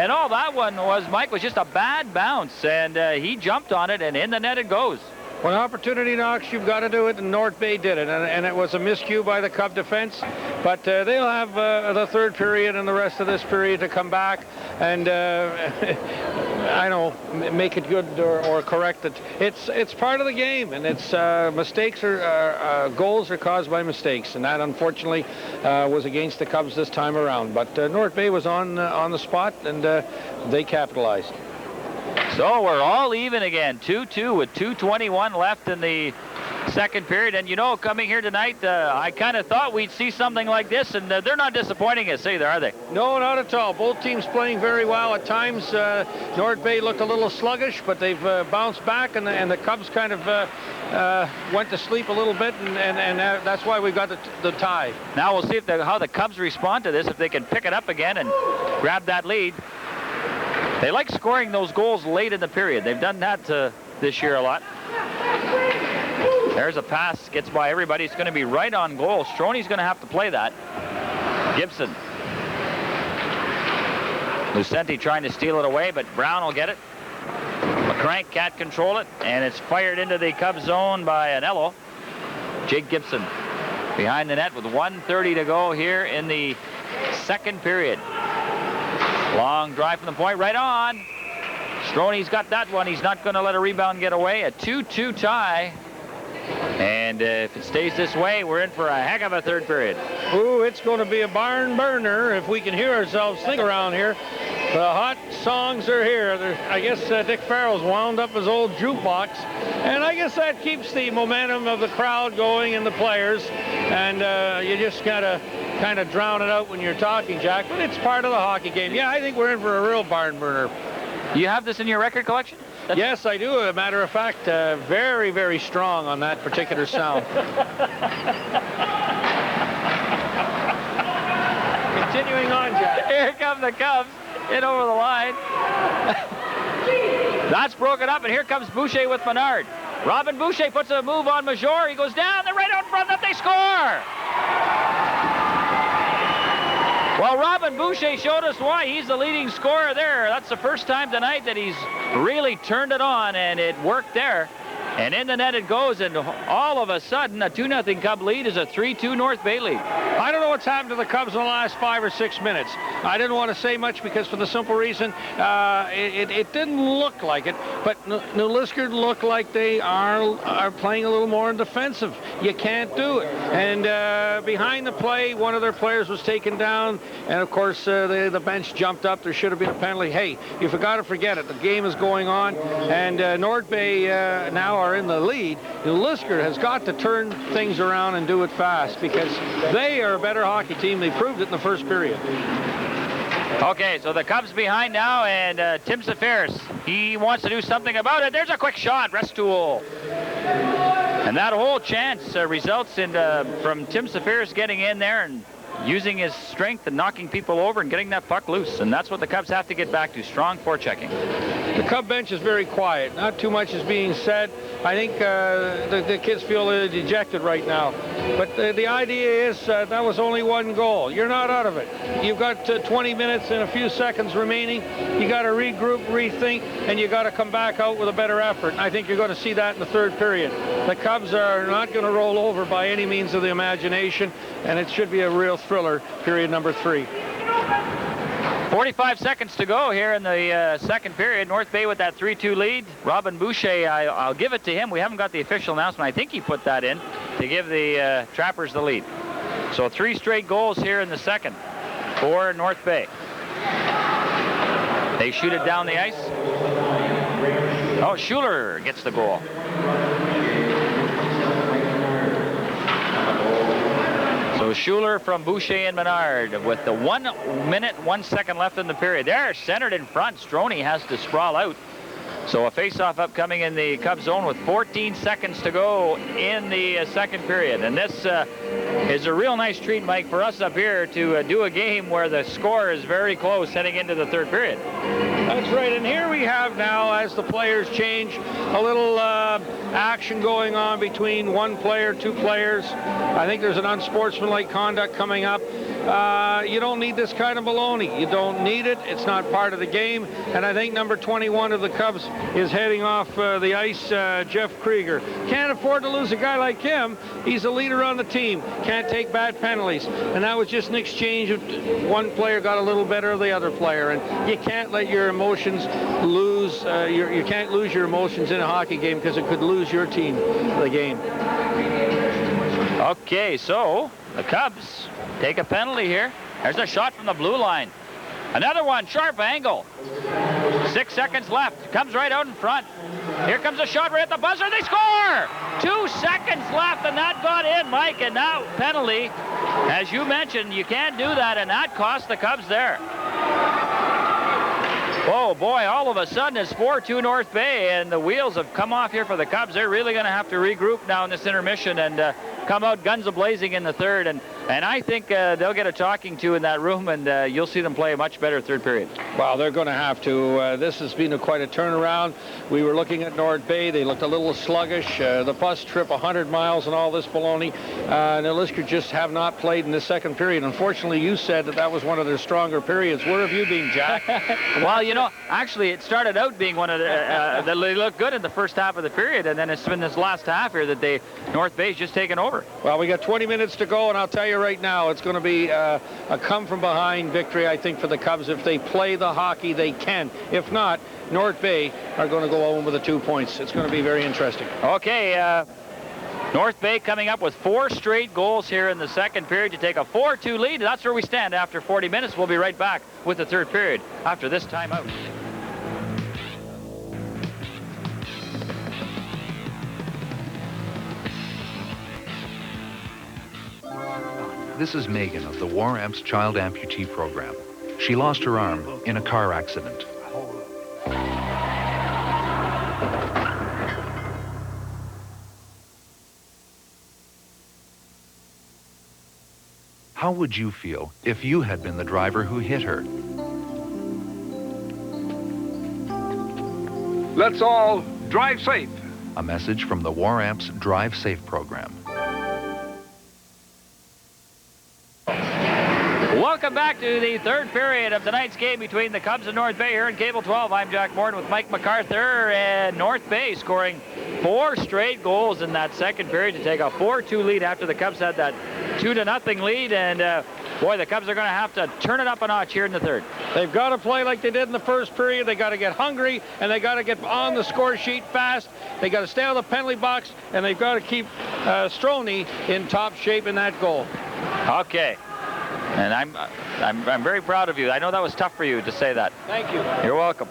And all that one was, Mike, was just a bad bounce, and he jumped on it, and in the net it goes. When opportunity knocks, you've got to do it, and North Bay did it, and it was a miscue by the Cub defense. But they'll have the third period and the rest of this period to come back and, I don't know, make it good or correct it. It's part of the game, and it's mistakes goals are caused by mistakes, and that unfortunately was against the Cubs this time around. But North Bay was on the spot, and they capitalized. So we're all even again, 2-2 with 2:21 left in the second period. And you know, coming here tonight, I kind of thought we'd see something like this, and they're not disappointing us either, are they? No, not at all. Both teams playing very well. At times, North Bay looked a little sluggish, but they've bounced back, and the Cubs kind of went to sleep a little bit, and that's why we got the tie. Now we'll see how the Cubs respond to this, if they can pick it up again and grab that lead. They like scoring those goals late in the period. They've done that this year a lot. There's a pass, gets by everybody. It's going to be right on goal. Stroney's going to have to play that. Gibson. Lucenti trying to steal it away, but Brown will get it. McCrank can't control it, and it's fired into the Cubs zone by Anello. Jake Gibson behind the net with 1:30 to go here in the second period. Long drive from the point, right on. Stroney's got that one. He's not going to let a rebound get away. A 2-2 tie. And if it stays this way, we're in for a heck of a third period. Ooh, it's going to be a barn burner if we can hear ourselves think around here. The hot songs are here. I guess Dick Farrell's wound up his old jukebox. And I guess that keeps the momentum of the crowd going and the players. And you just kind of drown it out when you're talking, Jack. But it's part of the hockey game. Yeah, I think we're in for a real barn burner. You have this in your record collection? Yes, I do. As a matter of fact, very, very strong on that particular sound. Continuing on, Jack. Here come the Cubs in over the line. That's broken up, and here comes Boucher with Menard. Robin Boucher puts a move on Major. He goes down. They're right out in front. That they score. Well, Robin Boucher showed us why he's the leading scorer there. That's the first time tonight that he's really turned it on, and it worked there. And in the net it goes, and all of a sudden, a 2-0 Cub lead is a 3-2 North Bay lead. I don't know what's happened to the Cubs in the last 5 or 6 minutes. I didn't want to say much because for the simple reason, it didn't look like it, but New Liskeard looked like they are playing a little more defensive. You can't do it. And behind the play, one of their players was taken down, and of course the bench jumped up. There should have been a penalty. Hey, you forgot to forget it. The game is going on, and North Bay now are in the lead. New Liskeard has got to turn things around and do it fast because they are a better hockey team. They proved it in the first period. Okay, so the Cubs behind now, and Tim Safiris, he wants to do something about it. There's a quick shot, Restool. And that whole chance results in from Tim Safiris getting in there and using his strength and knocking people over and getting that puck loose. And that's what the Cubs have to get back to, strong forechecking. The Cub bench is very quiet. Not too much is being said. I think the kids feel dejected right now. But the idea is that was only one goal. You're not out of it. You've got 20 minutes and a few seconds remaining. You got to regroup, rethink, and you got to come back out with a better effort. I think you're going to see that in the third period. The Cubs are not going to roll over by any means of the imagination, and it should be a real thriller, period number 3. 45 seconds to go here in the second period. North Bay with that 3-2 lead. Robin Boucher, I'll give it to him. We haven't got the official announcement. I think he put that in to give the Trappers the lead. So 3 straight goals here in the second for North Bay. They shoot it down the ice. Oh, Schuler gets the goal. So Schuler from Boucher and Menard with the 1 minute, 1 second left in the period. They're centered in front. Stroni has to sprawl out. So a face-off upcoming in the Cubs zone with 14 seconds to go in the second period. And this is a real nice treat, Mike, for us up here to do a game where the score is very close heading into the third period. That's right, and here we have now, as the players change, a little action going on between one player, 2 players. I think there's an unsportsmanlike conduct coming up. You don't need this kind of baloney. You don't need it. It's not part of the game. And I think number 21 of the Cubs is heading off the ice, Jeff Krieger. Can't afford to lose a guy like him. He's a leader on the team. Can't take bad penalties. And that was just an exchange of one player got a little better of the other player. And you can't let your emotions lose. You can't lose your emotions in a hockey game because it could lose your team the game. Okay, so the Cubs take a penalty here. There's a shot from the blue line. Another one, sharp angle. 6 seconds left. Comes right out in front. Here comes a shot right at the buzzer. They score! 2 seconds left, and that got in, Mike. And now penalty. As you mentioned, you can't do that, and that cost the Cubs there. Oh, boy, all of a sudden it's 4-2 North Bay, and the wheels have come off here for the Cubs. They're really going to have to regroup now in this intermission and come out guns a-blazing in the third. And I think they'll get a talking to in that room, and you'll see them play a much better third period. Well, they're going to have to. This has been quite a turnaround. We were looking at North Bay. They looked a little sluggish. The bus trip 100 miles and all this baloney. And the Liskeard just have not played in the second period. Unfortunately, you said that was one of their stronger periods. Where have you been, Jack? Well, you know, actually, it started out being one of the... they looked good in the first half of the period, and then it's been this last half here that North Bay's just taken over. Well, we got 20 minutes to go, and I'll tell you right now, it's going to be a come-from-behind victory, I think, for the Cubs. If they play the hockey, they can. If not, North Bay are going to go home with the 2 points. It's going to be very interesting. Okay, North Bay coming up with 4 straight goals here in the second period to take a 4-2 lead. That's where we stand after 40 minutes. We'll be right back with the third period after this timeout. This is Megan of the War Amps Child Amputee Program. She lost her arm in a car accident. How would you feel if you had been the driver who hit her? Let's all drive safe. A message from the War Amps Drive Safe program. Welcome back to the third period of tonight's game between the Cubs and North Bay here in Cable 12. I'm Jack Morton with Mike MacArthur, and North Bay scoring 4 straight goals in that second period to take a 4-2 lead after the Cubs had that 2-0 lead. And boy, the Cubs are going to have to turn it up a notch here in the third. They've got to play like they did in the first period. They got to get hungry, and they got to get on the score sheet fast. They got to stay on the penalty box, and they've got to keep Stroni in top shape in that goal. Okay. And I'm very proud of you. I know that was tough for you to say that. Thank you. You're welcome.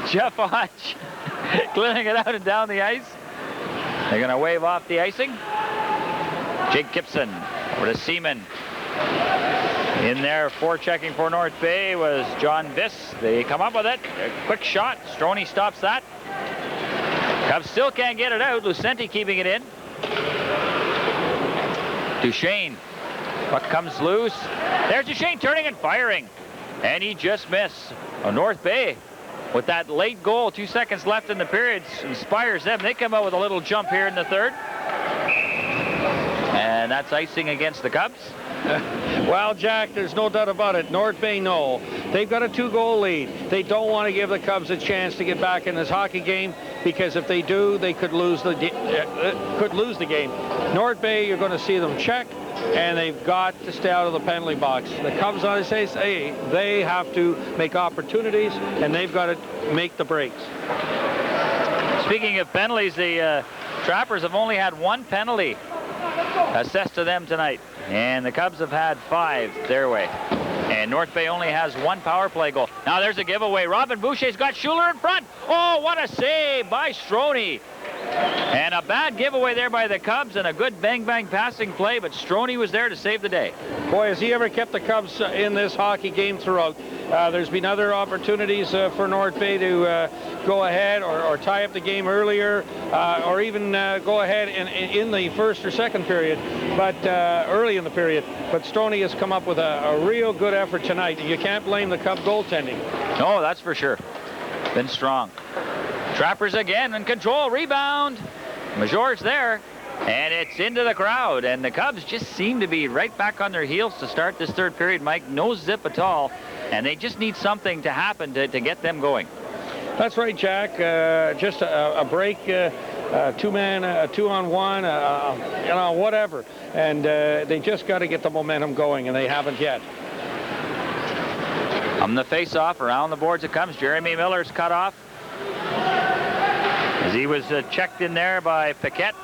Jeff Hodge clearing it out and down the ice. They're going to wave off the icing. Jake Gibson over to Seaman. In there, forechecking for North Bay was John Viss. They come up with it. A quick shot. Stroni stops that. Cubs still can't get it out. Lucenti keeping it in. Duchesne. Puck comes loose. There's Duchesne turning and firing. And he just missed. North Bay, with that late goal, 2 seconds left in the period, inspires them. They come out with a little jump here in the third. And that's icing against the Cubs. Well, Jack, there's no doubt about it. North Bay know. They've got a 2-goal lead. They don't want to give the Cubs a chance to get back in this hockey game, because if they do, they could lose the game. North Bay, you're going to see them check. and they've got to stay out of the penalty box. The Cubs, I say, they have to make opportunities, and they've got to make the breaks. Speaking of penalties, the Trappers have only had one penalty assessed to them tonight, and the Cubs have had 5 their way. And North Bay only has 1 power play goal. Now there's a giveaway. Robin Boucher's got Schuler in front. Oh, what a save by Stroni. And a bad giveaway there by the Cubs, and a good bang-bang passing play, but Stroni was there to save the day. Boy, has he ever kept the Cubs in this hockey game throughout. There's been other opportunities for North Bay to go ahead or tie up the game earlier, or even go ahead in the first or second period, but early in the period. But Stroni has come up with a real good effort tonight, and you can't blame the Cub goaltending. No, that's for sure. Been strong. Trappers again in control, rebound. Major's there, and it's into the crowd, and the Cubs just seem to be right back on their heels to start this third period, Mike. No zip at all, and they just need something to happen to get them going. That's right, Jack. Just a break, 2-man, 2-on-1, whatever, and they just got to get the momentum going, and they haven't yet. On the face-off, around the boards it comes. Jeremy Miller's cut off as he was checked in there by Paquette.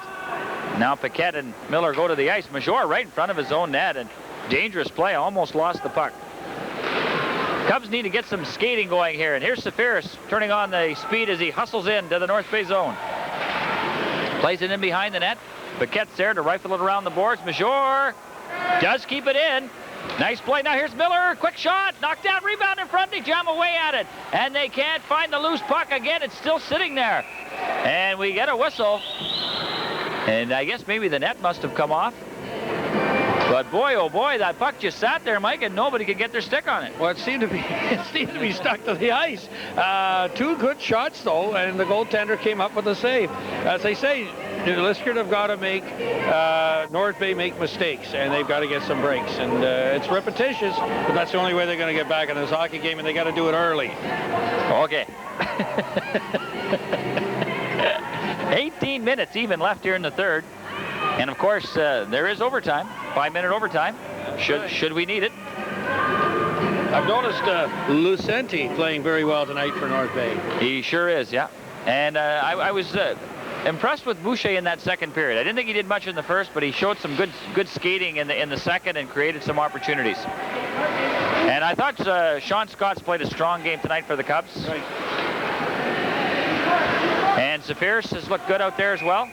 Now Paquette and Miller go to the ice. Major right in front of his own net, and dangerous play, almost lost the puck. Cubs need to get some skating going here, and here's Safiris turning on the speed as he hustles into the North Bay zone. Plays it in behind the net. Paquette's there to rifle it around the boards. Major does keep it in. Nice play. Now here's Miller. Quick shot. Knocked down. Rebound in front. They jam away at it. And they can't find the loose puck again. It's still sitting there. And we get a whistle. And I guess maybe the net must have come off. But boy, oh boy, that puck just sat there, Mike, and nobody could get their stick on it. Well, it seemed to be stuck to the ice. 2 good shots, though, and the goaltender came up with a save. As they say, Liskeard have got to make North Bay make mistakes, and they've got to get some breaks. And it's repetitious, but that's the only way they're going to get back in this hockey game, and they got to do it early. Okay. 18 minutes even left here in the third. And of course, there is overtime, 5-minute overtime, should we need it. I've noticed Lucenti playing very well tonight for North Bay. He sure is, yeah. And I was impressed with Boucher in that second period. I didn't think he did much in the first, but he showed some good skating in the second and created some opportunities. And I thought Sean Scott's played a strong game tonight for the Cubs. Right. And Safiris has looked good out there as well.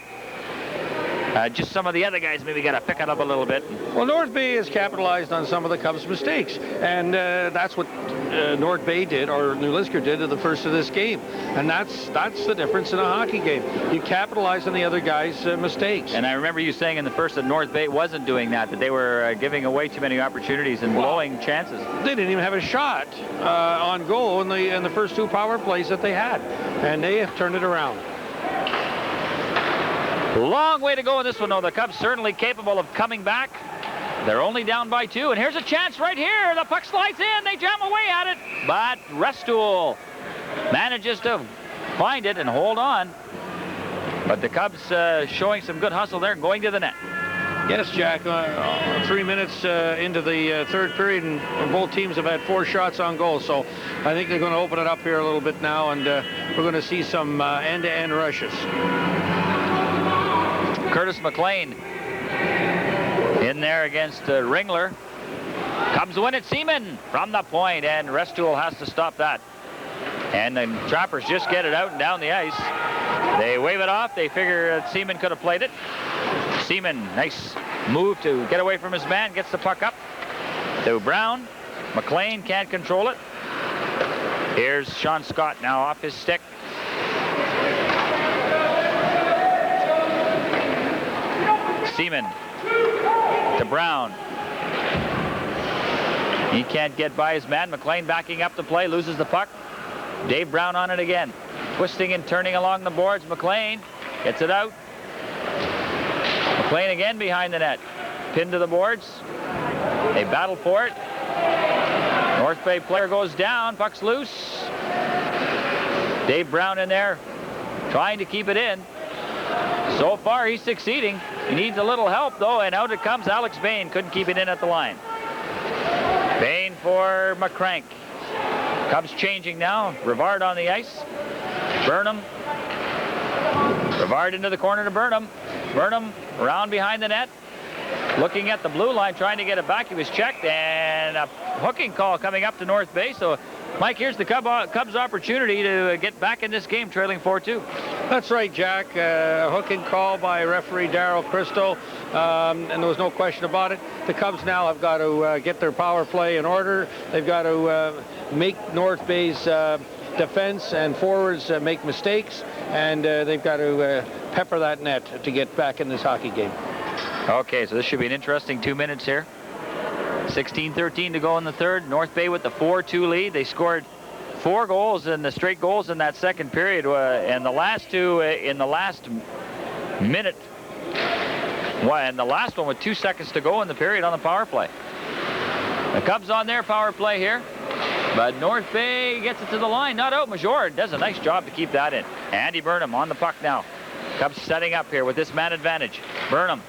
Just some of the other guys maybe got to pick it up a little bit. Well, North Bay has capitalized on some of the Cubs' mistakes, and that's what North Bay did, or New Liskeard did, at the first of this game. And that's the difference in a hockey game. You capitalize on the other guys' mistakes. And I remember you saying in the first that North Bay wasn't doing that they were giving away too many opportunities and blowing chances. They didn't even have a shot on goal in the first 2 power plays that they had, and they have turned it around. Long way to go in this one, though. The Cubs certainly capable of coming back. They're only down by 2, and here's a chance right here. The puck slides in. They jam away at it, but Restool manages to find it and hold on. But the Cubs showing some good hustle there, going to the net. Yes, Jack, 3 minutes into the third period, and both teams have had 4 shots on goal, so I think they're going to open it up here a little bit now, and we're going to see some end-to-end rushes. Curtis McLean in there against Ringler. Cubs win it. Seaman from the point, and Restool has to stop that. And the Trappers just get it out and down the ice. They wave it off. They figure Seaman could have played it. Seaman, nice move to get away from his man, gets the puck up to Brown. McLean can't control it. Here's Sean Scott now off his stick. Seaman to Brown. He can't get by his man. McLean backing up the play, loses the puck. Dave Brown on it again. Twisting and turning along the boards. McLean gets it out. McLean again behind the net. Pinned to the boards. They battle for it. North Bay player goes down. Puck's loose. Dave Brown in there trying to keep it in. So far, he's succeeding. He needs a little help, though, and out it comes Alex Bain. Couldn't keep it in at the line. Bain for McCrank. Cubs changing now. Rivard on the ice. Burnham. Rivard into the corner to Burnham. Burnham around behind the net. Looking at the blue line, trying to get it back. He was checked, and a hooking call coming up to North Bay. So, Mike, here's the Cubs' opportunity to get back in this game, trailing 4-2. That's right, Jack. Hooking call by referee Darryl Cristo, and there was no question about it. The Cubs now have got to get their power play in order. They've got to make North Bay's defense and forwards make mistakes, and they've got to pepper that net to get back in this hockey game. Okay, so this should be an interesting 2 minutes here. 16-13 to go in the third. North Bay with the 4-2 lead. They scored 4 goals in the straight goals in that second period, and the last two in the last minute. And the last one with 2 seconds to go in the period on the power play. The Cubs on their power play here, but North Bay gets it to the line. Not out. Major does a nice job to keep that in. Andy Burnham on the puck now. Cubs setting up here with this man advantage. Burnham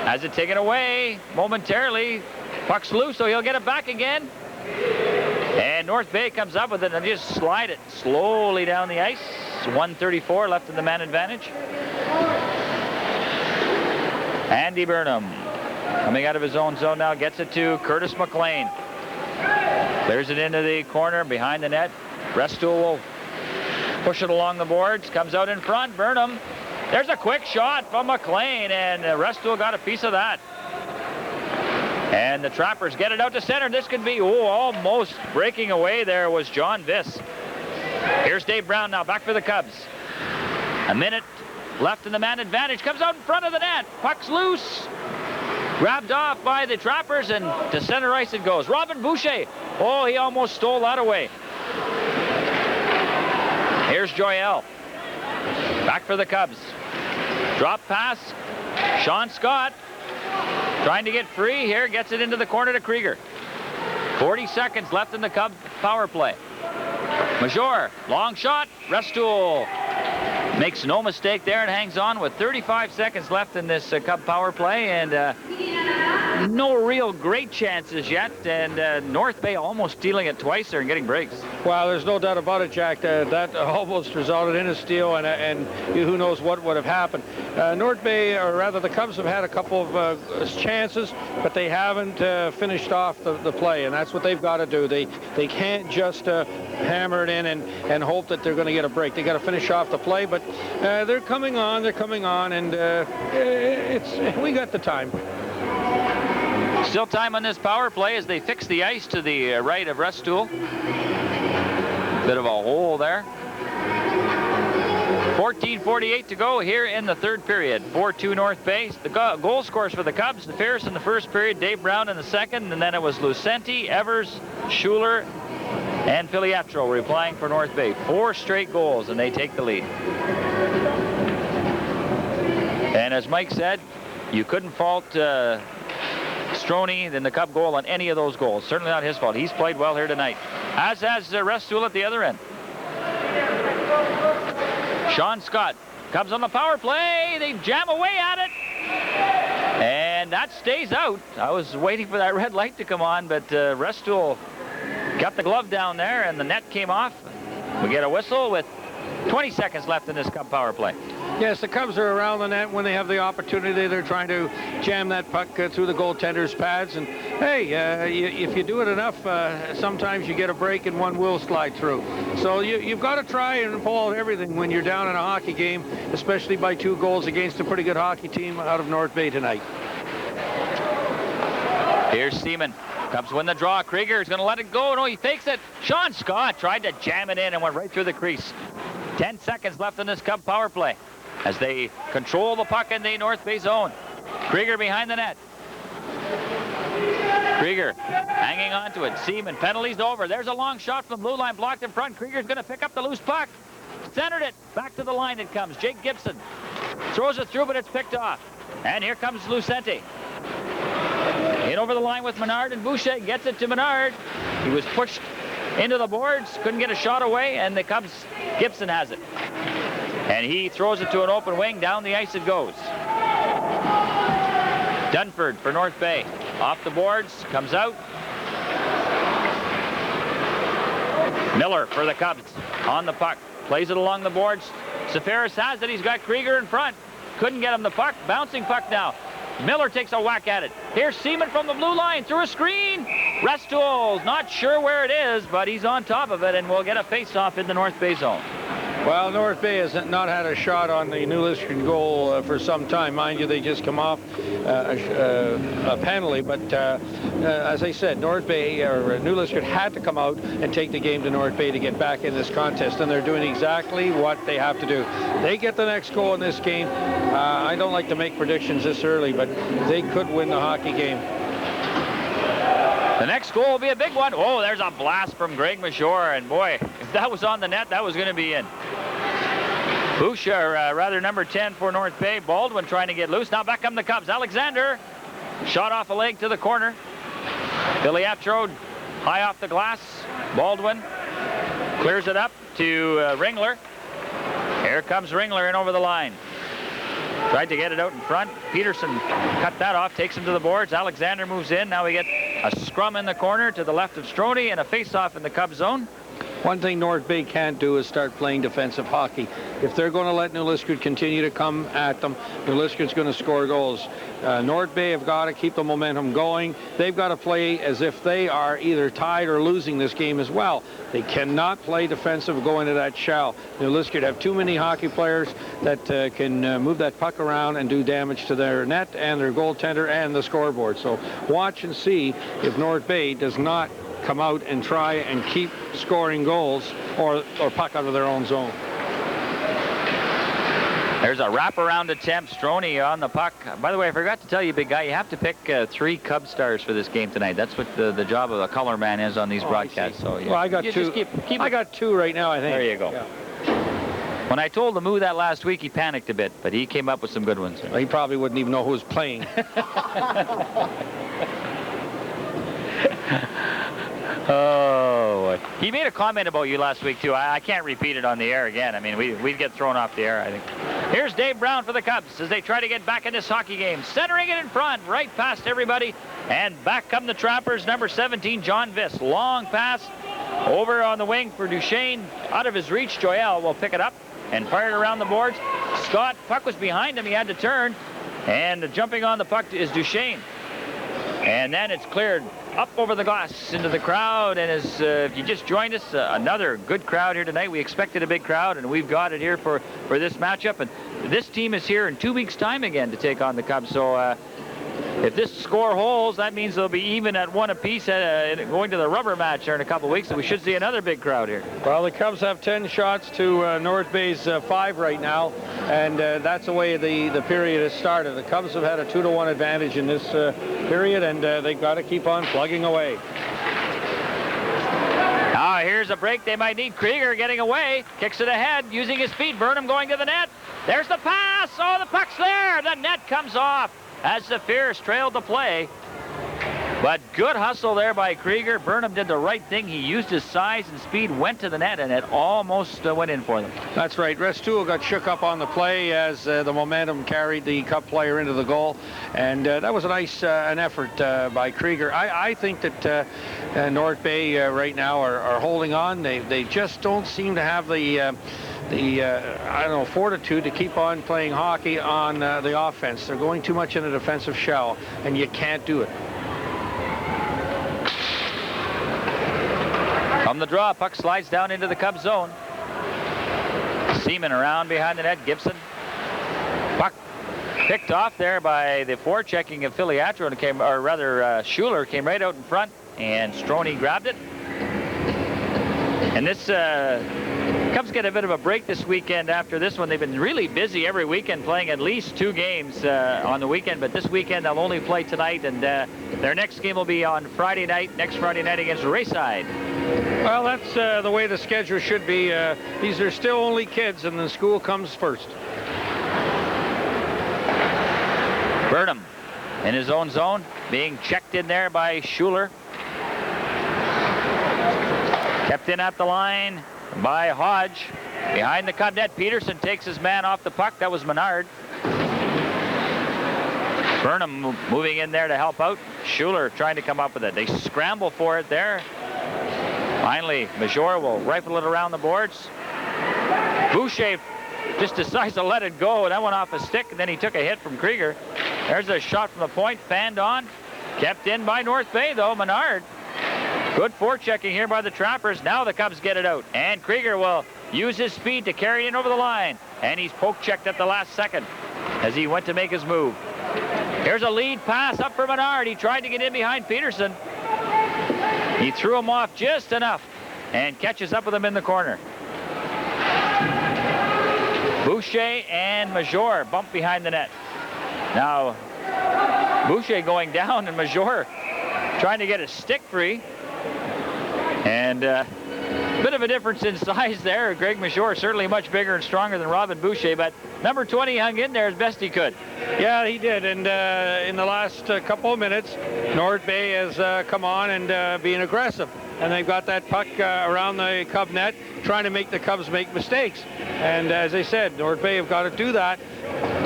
has it taken away momentarily. Puck's loose, so he'll get it back again. And North Bay comes up with it and just slide it slowly down the ice. 1:34 left in the man advantage. Andy Burnham coming out of his own zone now, gets it to Curtis McLean. Clears it into the corner behind the net. Restool will push it along the boards. Comes out in front. Burnham. There's a quick shot from McLean, and Restool got a piece of that. And the Trappers get it out to center. This could be, almost breaking away there was John Viss. Here's Dave Brown now, back for the Cubs. A minute left in the man advantage. Comes out in front of the net. Puck's loose. Grabbed off by the Trappers, and to center ice it goes. Robin Boucher. Oh, he almost stole that away. Here's Joyelle. Back for the Cubs. Drop pass. Sean Scott trying to get free here. Gets it into the corner to Krieger. 40 seconds left in the Cub power play. Major, long shot. Restool makes no mistake there and hangs on with 35 seconds left in this Cub power play, and no real great chances yet, and North Bay almost stealing it twice there and getting breaks. Well, there's no doubt about it, Jack. That almost resulted in a steal, and who knows what would have happened. North Bay, or rather the Cubs, have had a couple of chances, but they haven't finished off the play, and that's what they've got to do. They can't just hammer it in and hope that they're going to get a break. They got to finish off the play, but they're coming on, and we got the time. Still time on this power play as they fix the ice to the right of Restool. Bit of a hole there. 14:48 to go here in the third period. 4-2 North Bay. The goal scores for the Cubs. The Ferris in the first period, Dave Brown in the second, and then it was Lucenti, Evers, Schuler, and Filiatro replying for North Bay. 4 straight goals, and they take the lead. And as Mike said, you couldn't fault Stroni in the Cub goal on any of those goals. Certainly not his fault. He's played well here tonight. As has Restool at the other end. Sean Scott. Cubs on the power play. They jam away at it. And that stays out. I was waiting for that red light to come on, but Restool got the glove down there, and the net came off. We get a whistle with 20 seconds left in this Cub power play. Yes, the Cubs are around the net when they have the opportunity. They're trying to jam that puck through the goaltender's pads. And, hey, if you do it enough, sometimes you get a break and one will slide through. So you've got to try and pull out everything when you're down in a hockey game, especially by 2 goals against a pretty good hockey team out of North Bay tonight. Here's Seaman. Cubs win the draw. Krieger is going to let it go. No, he fakes it. Sean Scott tried to jam it in and went right through the crease. 10 seconds left in this Cub power play as they control the puck in the North Bay zone. Krieger behind the net. Krieger hanging on to it. Seaman, penalties over. There's a long shot from blue line, blocked in front. Krieger's going to pick up the loose puck. Centered it. Back to the line it comes. Jake Gibson throws it through, but it's picked off. And here comes Lucenti. In over the line with Menard, and Boucher gets it to Menard. He was pushed into the boards, couldn't get a shot away, and the Cubs, Gibson has it. And he throws it to an open wing. Down the ice it goes. Dunford for North Bay. Off the boards, comes out. Miller for the Cubs. On the puck. Plays it along the boards. Safaris has it. He's got Krieger in front. Couldn't get him the puck. Bouncing puck now. Miller takes a whack at it. Here's Seaman from the blue line through a screen. Restoul's not sure where it is, but he's on top of it, and we'll get a face-off in the North Bay zone. Well, North Bay has not had a shot on the New Liskeard goal for some time. Mind you, they just come off a penalty. But as I said, North Bay or New Liskeard had to come out and take the game to North Bay to get back in this contest, and they're doing exactly what they have to do. They get the next goal in this game. I don't like to make predictions this early, but they could win the hockey game. The next goal will be a big one. Oh, there's a blast from Greg Major, and boy, if that was on the net, that was going to be in. Boucher, rather number 10 for North Bay. Baldwin trying to get loose. Now back come the Cubs. Alexander, shot off a leg to the corner. Filiatro, high off the glass. Baldwin clears it up to Ringler. Here comes Ringler in over the line. Tried to get it out in front. Peterson cut that off, takes him to the boards. Alexander moves in. Now we get a scrum in the corner to the left of Strode and a face-off in the Cubs zone. One thing North Bay can't do is start playing defensive hockey. If they're going to let New Liskeard continue to come at them, New Liskeard's going to score goals. North Bay have got to keep the momentum going. They've got to play as if they are either tied or losing this game as well. They cannot play defensive going to that shell. New Liskeard have too many hockey players that can move that puck around and do damage to their net and their goaltender and the scoreboard. So watch and see if North Bay does not come out and try and keep scoring goals or puck out of their own zone. There's a wraparound attempt. Strode on the puck. By the way, I forgot to tell you, big guy, you have to pick 3 Cub stars for this game tonight. That's what the job of a color man is on these broadcasts. So, yeah. Well, I got 2. I got 2 right now, I think. There you go. Yeah. When I told Lemieux that last week, he panicked a bit, but he came up with some good ones. Well, he probably wouldn't even know who was playing. Oh, he made a comment about you last week, too. I can't repeat it on the air again. I mean, we'd get thrown off the air, I think. Here's Dave Brown for the Cubs as they try to get back in this hockey game. Centering it in front, right past everybody. And back come the Trappers, number 17, John Viss. Long pass over on the wing for Duchesne. Out of his reach, Joel will pick it up and fire it around the boards. Scott, puck was behind him. He had to turn. And jumping on the puck is Duchesne. And then it's cleared up over the glass into the crowd. And as if you just joined us, another good crowd here tonight. We expected a big crowd, and we've got it here for this matchup. And this team is here in 2 weeks' time again to take on the Cubs. So if this score holds, that means they'll be even at 1 apiece going to the rubber match here in a couple of weeks. So we should see another big crowd here. Well, the Cubs have 10 shots to North Bay's 5 right now. And that's the way the period has started. The Cubs have had a 2-1 advantage in this period, and they've got to keep on plugging away. Now here's a break they might need. Krieger getting away, kicks it ahead, using his feet. Burnham going to the net. There's the pass. Oh, the puck's there. The net comes off as the Fierce trailed the play. But good hustle there by Krieger. Burnham did the right thing. He used his size and speed, went to the net, and it almost went in for them. That's right. Restoul got shook up on the play as the momentum carried the Cup player into the goal. And that was a nice an effort by Krieger. I think that North Bay right now are holding on. They just don't seem to have the fortitude to keep on playing hockey on the offense. They're going too much in a defensive shell, and you can't do it. From the draw, puck slides down into the Cubs zone. Seaman around behind the net. Gibson. Puck picked off there by the forechecking of Filiatro, and came, or rather Schuler came right out in front, and Strode grabbed it. And this Cubs get a bit of a break this weekend after this one. They've been really busy every weekend playing at least 2 games on the weekend, but this weekend they'll only play tonight, and their next game will be on Friday night, next Friday night against Rayside. Well, that's the way the schedule should be. These are still only kids, and the school comes first. Burnham in his own zone, being checked in there by Schuler. Kept in at the line by Hodge. Behind the Cub net, Peterson takes his man off the puck. That was Menard. Burnham moving in there to help out. Schuler trying to come up with it. They scramble for it there. Finally, Major will rifle it around the boards. Boucher just decides to let it go. That went off a stick, and then he took a hit from Krieger. There's a shot from the point, fanned on. Kept in by North Bay, though. Menard. Good forechecking here by the Trappers. Now the Cubs get it out. And Krieger will use his speed to carry it in over the line. And he's poke-checked at the last second as he went to make his move. Here's a lead pass up for Menard. He tried to get in behind Peterson. He threw him off just enough and catches up with him in the corner. Boucher and Major bump behind the net. Now, Boucher going down and Major trying to get his stick free. And bit of a difference in size there. Greg Major certainly much bigger and stronger than Robin Boucher, but number 20 hung in there as best he could. Yeah, he did. And in the last couple of minutes, North Bay has come on and being aggressive. And they've got that puck around the Cub net, trying to make the Cubs make mistakes. And as I said, North Bay have got to do that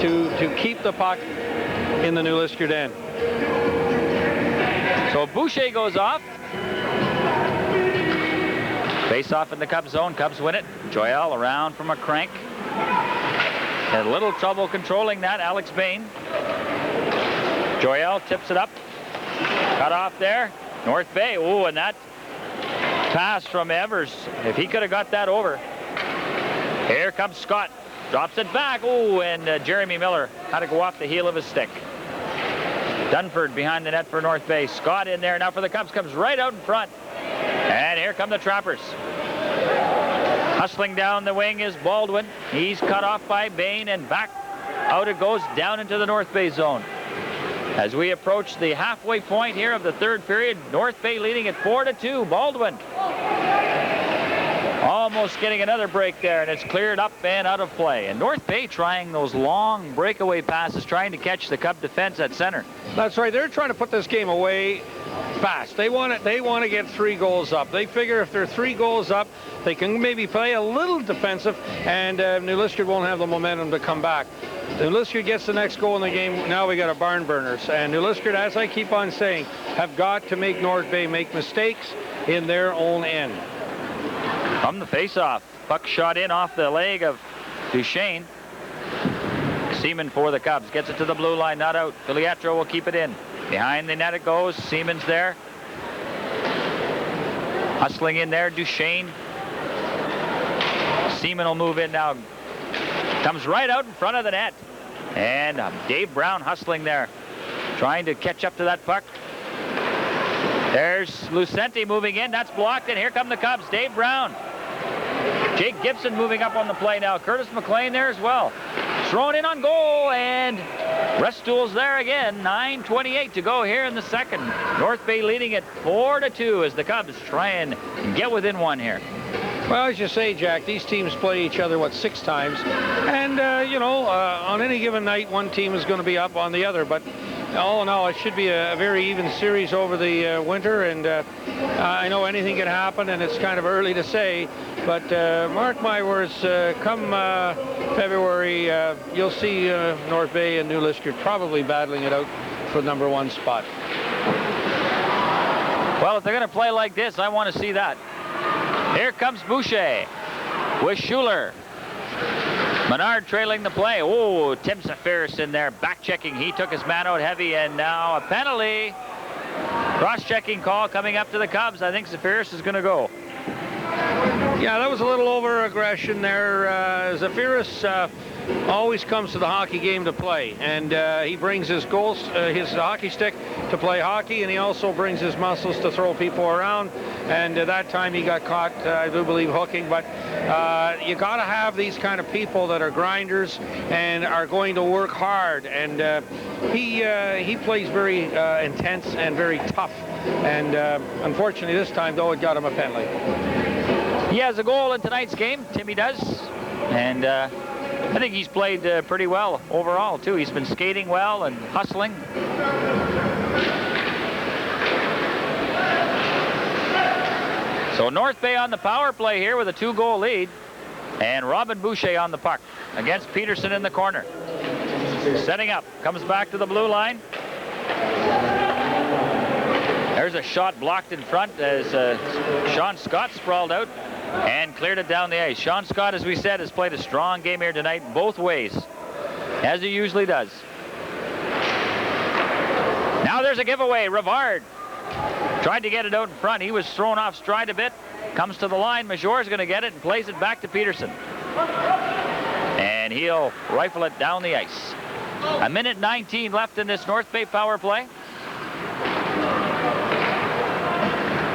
to keep the puck in the New Liskeard end. So Boucher goes off. Face off in the Cubs zone. Cubs win it. Joel around from a crank. Had a little trouble controlling that, Alex Bain. Joel tips it up. Cut off there. North Bay. Ooh, and that pass from Evers. If he could have got that over. Here comes Scott. Drops it back. Ooh, and Jeremy Miller had to go off the heel of his stick. Dunford behind the net for North Bay. Scott in there now for the Cubs. Comes right out in front. And here come the Trappers. Hustling down the wing is Baldwin. He's cut off by Bain, and back out it goes down into the North Bay zone. As we approach the halfway point here of the third period, North Bay leading at 4-2. Baldwin almost getting another break there, and it's cleared up and out of play. And North Bay trying those long breakaway passes, trying to catch the Cub defense at center. That's right. They're trying to put this game away fast. They want to get 3 goals up. They figure if they're 3 goals up, they can maybe play a little defensive, and New Liskeard won't have the momentum to come back. New Liskeard gets the next goal in the game. Now we got a barn burners. And New Liskeard, as I keep on saying, have got to make North Bay make mistakes in their own end. From the face-off, puck shot in off the leg of Duchesne. Seaman for the Cubs gets it to the blue line, not out. Filiatro will keep it in. Behind the net it goes. Seaman's there. Hustling in there, Duchesne. Seaman will move in now. Comes right out in front of the net. And Dave Brown hustling there, trying to catch up to that puck. There's Lucente moving in. That's blocked, and here come the Cubs. Dave Brown. Jake Gibson moving up on the play now. Curtis McLean there as well. Thrown in on goal, and Restoul's there again. 9:28 to go here in the second. North Bay leading at 4-2 as the Cubs try and get within one here. Well, as you say, Jack, these teams play each other, 6 times? And, on any given night, one team is going to be up on the other. But all in all, it should be a very even series over the winter. And I know anything can happen, and it's kind of early to say. But mark my words, come February, you'll see North Bay and New Liskeard probably battling it out for the #1 spot. Well, if they're going to play like this, I want to see that. Here comes Boucher with Schuler. Menard trailing the play. Oh, Tim Safiris in there, back-checking. He took his man out heavy, and now a penalty. Cross-checking call coming up to the Cubs. I think Safiris is going to go. Yeah, that was a little over-aggression there. Zafiris always comes to the hockey game to play, and he brings his his hockey stick to play hockey, and he also brings his muscles to throw people around. And that time he got caught, I do believe, hooking. But you got to have these kind of people that are grinders and are going to work hard. And he plays very intense and very tough. And unfortunately, this time though, it got him a penalty. He has a goal in tonight's game. Timmy does, and I think he's played pretty well overall too. He's been skating well and hustling. So North Bay on the power play here with a 2-goal lead. And Robin Boucher on the puck against Peterson in the corner. Setting up, comes back to the blue line. There's a shot blocked in front as Sean Scott sprawled out and cleared it down the ice. Sean Scott, as we said, has played a strong game here tonight both ways, as he usually does. Now there's a giveaway. Rivard tried to get it out in front. He was thrown off stride a bit. Comes to the line. Major's going to get it and plays it back to Peterson. And he'll rifle it down the ice. 1:19 left in this North Bay power play.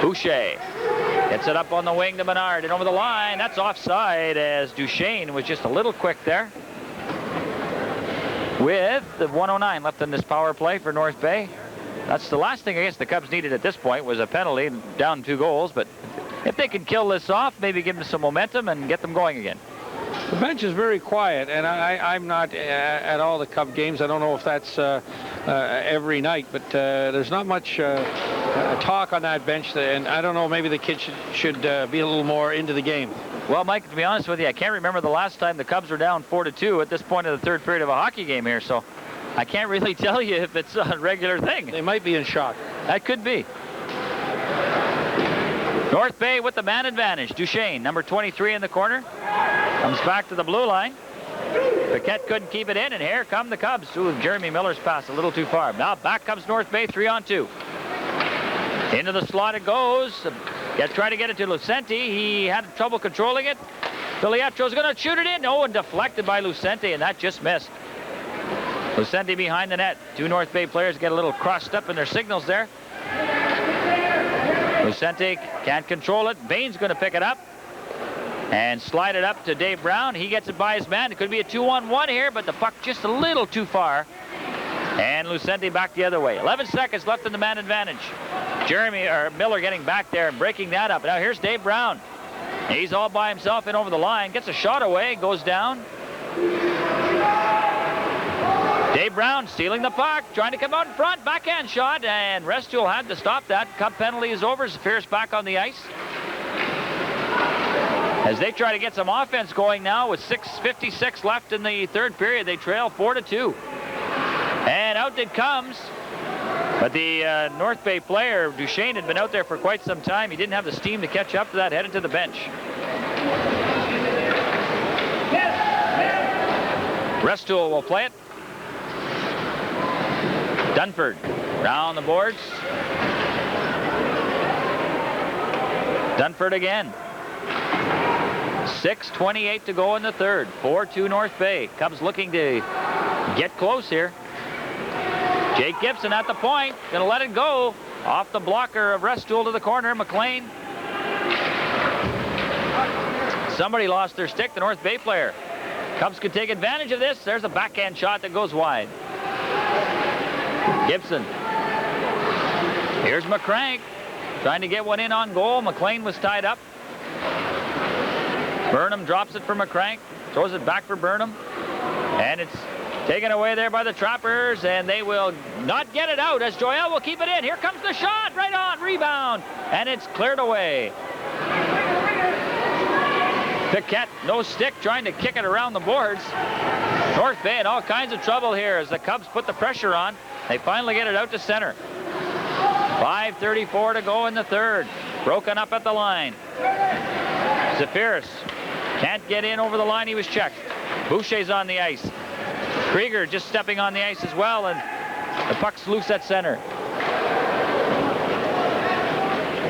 Boucher gets it up on the wing to Menard and over the line. That's offside as Duchesne was just a little quick there. With the 1:09 left in this power play for North Bay. That's the last thing I guess the Cubs needed at this point was a penalty, down 2 goals. But if they can kill this off, maybe give them some momentum and get them going again. The bench is very quiet, and I'm not at all the Cub games. I don't know if that's every night, but there's not much talk on that bench, and I don't know, maybe the kids should be a little more into the game. Well, Mike, to be honest with you, I can't remember the last time the Cubs were down 4-2 at this point of the third period of a hockey game here, so I can't really tell you if it's a regular thing. They might be in shock. That could be. North Bay with the man advantage. Duchesne, number 23 in the corner. Comes back to the blue line. Paquette couldn't keep it in, and here come the Cubs. Ooh, Jeremy Miller's pass a little too far. Now back comes North Bay, 3-on-2. Into the slot it goes. Trying to get it to Lucente. He had trouble controlling it. Filiatro's going to shoot it in. Oh, and deflected by Lucente, and that just missed. Lucente behind the net. 2 North Bay players get a little crossed up in their signals there. Lucente can't control it. Bain's going to pick it up and slide it up to Dave Brown. He gets it by his man. It could be a 2-on-1 here, but the puck just a little too far. And Lucente back the other way. 11 seconds left in the man advantage. Miller getting back there and breaking that up. Now here's Dave Brown. He's all by himself in over the line. Gets a shot away. Goes down. Dave Brown stealing the puck, trying to come out in front, backhand shot, and Restuel had to stop that. Cup penalty is over. Safiris back on the ice. As they try to get some offense going now with 6:56 left in the third period, they trail 4-2. And out it comes. But the North Bay player, Duchesne, had been out there for quite some time. He didn't have the steam to catch up to that, headed to the bench. Restuel will play it. Dunford round the boards. Dunford again. 6:28 to go in the third. 4-2 North Bay. Cubs looking to get close here. Jake Gibson at the point. Gonna let it go. Off the blocker of Restuel to the corner. McLean. Somebody lost their stick, the North Bay player. Cubs could take advantage of this. There's a backhand shot that goes wide. Gibson. Here's McCrank trying to get one in on goal. McLean was tied up. Burnham drops it for McCrank. Throws it back for Burnham. And it's taken away there by the Trappers, and they will not get it out as Joel will keep it in. Here comes the shot. Right on. Rebound. And it's cleared away. Paquette, no stick, trying to kick it around the boards. North Bay in all kinds of trouble here as the Cubs put the pressure on. They finally get it out to center. 5:34 to go in the third. Broken up at the line. Safiris can't get in over the line. He was checked. Boucher's on the ice. Krieger just stepping on the ice as well, and the puck's loose at center.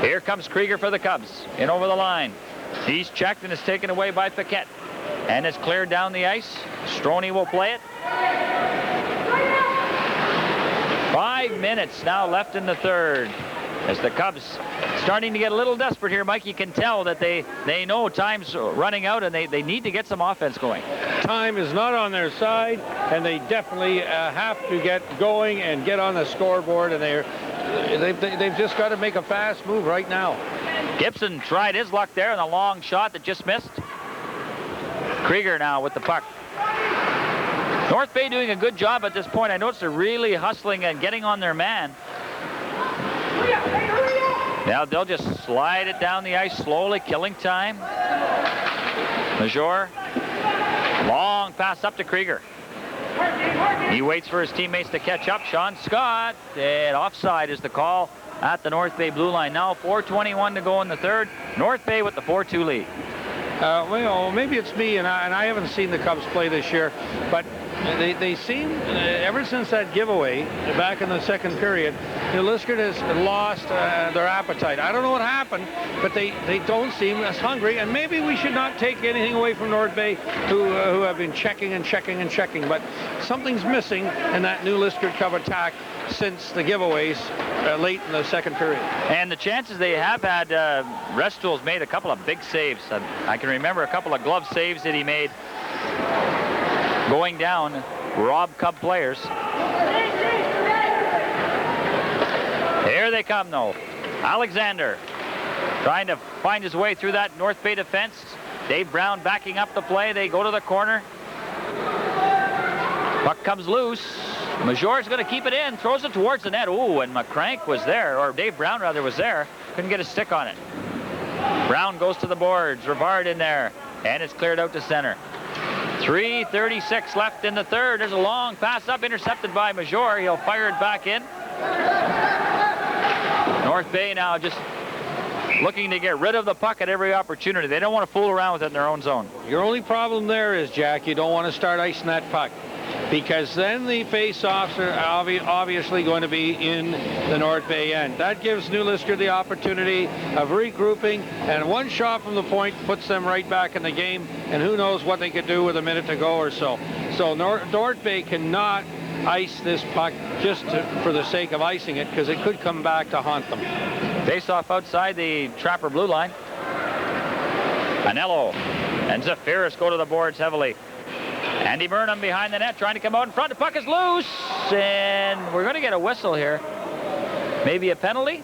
Here comes Krieger for the Cubs. In over the line. He's checked and is taken away by Paquette. And it's cleared down the ice. Stroni will play it. 5 minutes now left in the third. As the Cubs starting to get a little desperate here, Mike, you can tell that they know time's running out and they need to get some offense going. Time is not on their side, and they definitely have to get going and get on the scoreboard, and they've just got to make a fast move right now. Gibson tried his luck there in a long shot that just missed. Krieger now with the puck. North Bay doing a good job at this point. I notice they're really hustling and getting on their man. Now they'll just slide it down the ice slowly, killing time. Major. Long pass up to Krieger. He waits for his teammates to catch up. Sean Scott. And offside is the call at the North Bay blue line. Now 4:21 to go in the third. North Bay with the 4-2 lead. Well, maybe it's me, and I haven't seen the Cubs play this year, but they seem, ever since that giveaway back in the second period, Liskeard has lost their appetite. I don't know what happened, but they don't seem as hungry, and maybe we should not take anything away from North Bay, who have been checking and checking and checking, but something's missing in that new Liskeard Cub attack since the giveaways late in the second period. And the chances they have had, Restool's made a couple of big saves. I can remember a couple of glove saves that he made going down, rob Cub players. Here they come, though. Alexander trying to find his way through that North Bay defense. Dave Brown backing up the play. They go to the corner. Puck comes loose. Major's going to keep it in, throws it towards the net. Ooh, and McCrank was there, or Dave Brown rather was there. Couldn't get a stick on it. Brown goes to the boards. Rivard in there, and it's cleared out to center. 3:36 left in the third. There's a long pass up, intercepted by Major. He'll fire it back in. North Bay now just looking to get rid of the puck at every opportunity. They don't want to fool around with it in their own zone. Your only problem there is, Jack, you don't want to start icing that puck, because then the face-offs are obviously going to be in the North Bay end. That gives New Liskeard the opportunity of regrouping, and one shot from the point puts them right back in the game, and who knows what they could do with a minute to go or so. So North Bay cannot ice this puck just for the sake of icing it, because it could come back to haunt them. Face-off outside the Trapper blue line. Anello and Zafiris go to the boards heavily. Andy Burnham behind the net, trying to come out in front. The puck is loose, and we're going to get a whistle here. Maybe a penalty?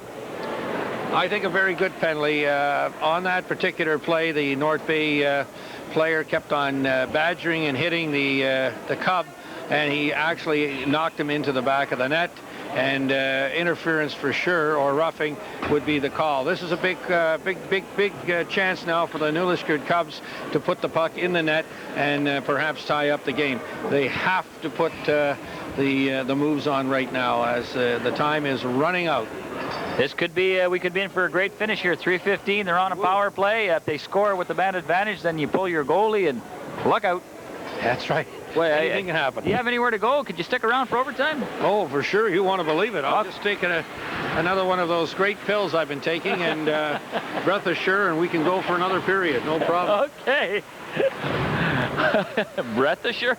I think a very good penalty. On that particular play, the North Bay player kept on badgering and hitting the Cub, and he actually knocked him into the back of the net. And interference for sure, or roughing, would be the call. This is a big chance now for the New Liskeard Cubs to put the puck in the net and perhaps tie up the game. They have to put the moves on right now, as the time is running out. This could be, we could be in for a great finish here. 3:15, they're on a power play. If they score with the man advantage, then you pull your goalie and look out. That's right. Well, anything can happen. Do you have anywhere to go? Could you stick around for overtime? Oh, for sure. You want to believe it. I'll just take another one of those great pills I've been taking, and breath assure, and we can go for another period. No problem. Okay. Breath assure.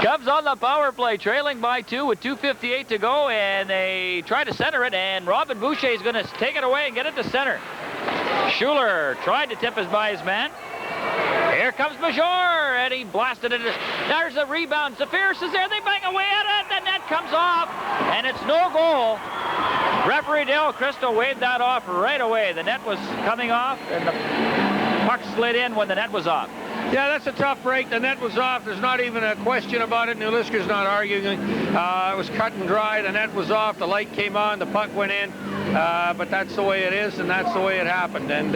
Cubs on the power play, trailing by 2 with 2:58 to go, and they try to center it, and Robin Boucher is going to take it away and get it to center. Schuler tried to tip by his man. Here comes Major, and he blasted it. There's a rebound. Zafiris is there. They bang away at it. The net comes off, and it's no goal. Referee Dale Crystal waved that off right away. The net was coming off, and the puck slid in when the net was off. Yeah, that's a tough break. The net was off. There's not even a question about it. New Liskeard's not arguing. It was cut and dry. The net was off. The light came on. The puck went in. But that's the way it is, and that's the way it happened. And,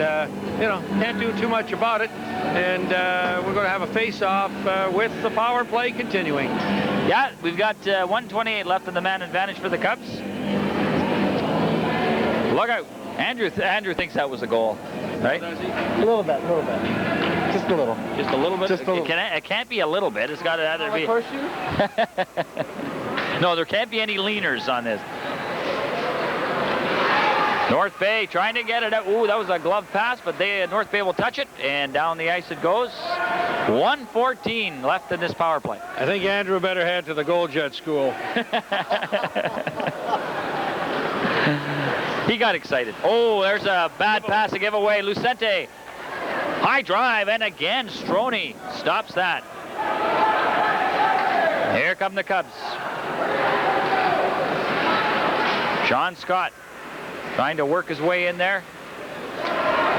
you know, can't do too much about it. And we're going to have a face-off with the power play continuing. Yeah, we've got 1:28 left in the man advantage for the Cubs. Look out. Andrew thinks that was a goal, right? A little bit. Just a little. Just a little bit? Just a little. It can't be a little bit. It's got to either be... horseshoe? No, there can't be any leaners on this. North Bay trying to get it out. Ooh, that was a glove pass, but North Bay will touch it, and down the ice it goes. 1:14 left in this power play. I think Andrew better head to the goal jet school. He got excited. Oh, there's a bad pass to give away. Lucente. High drive, and again, Stroni stops that. Here come the Cubs. Sean Scott trying to work his way in there.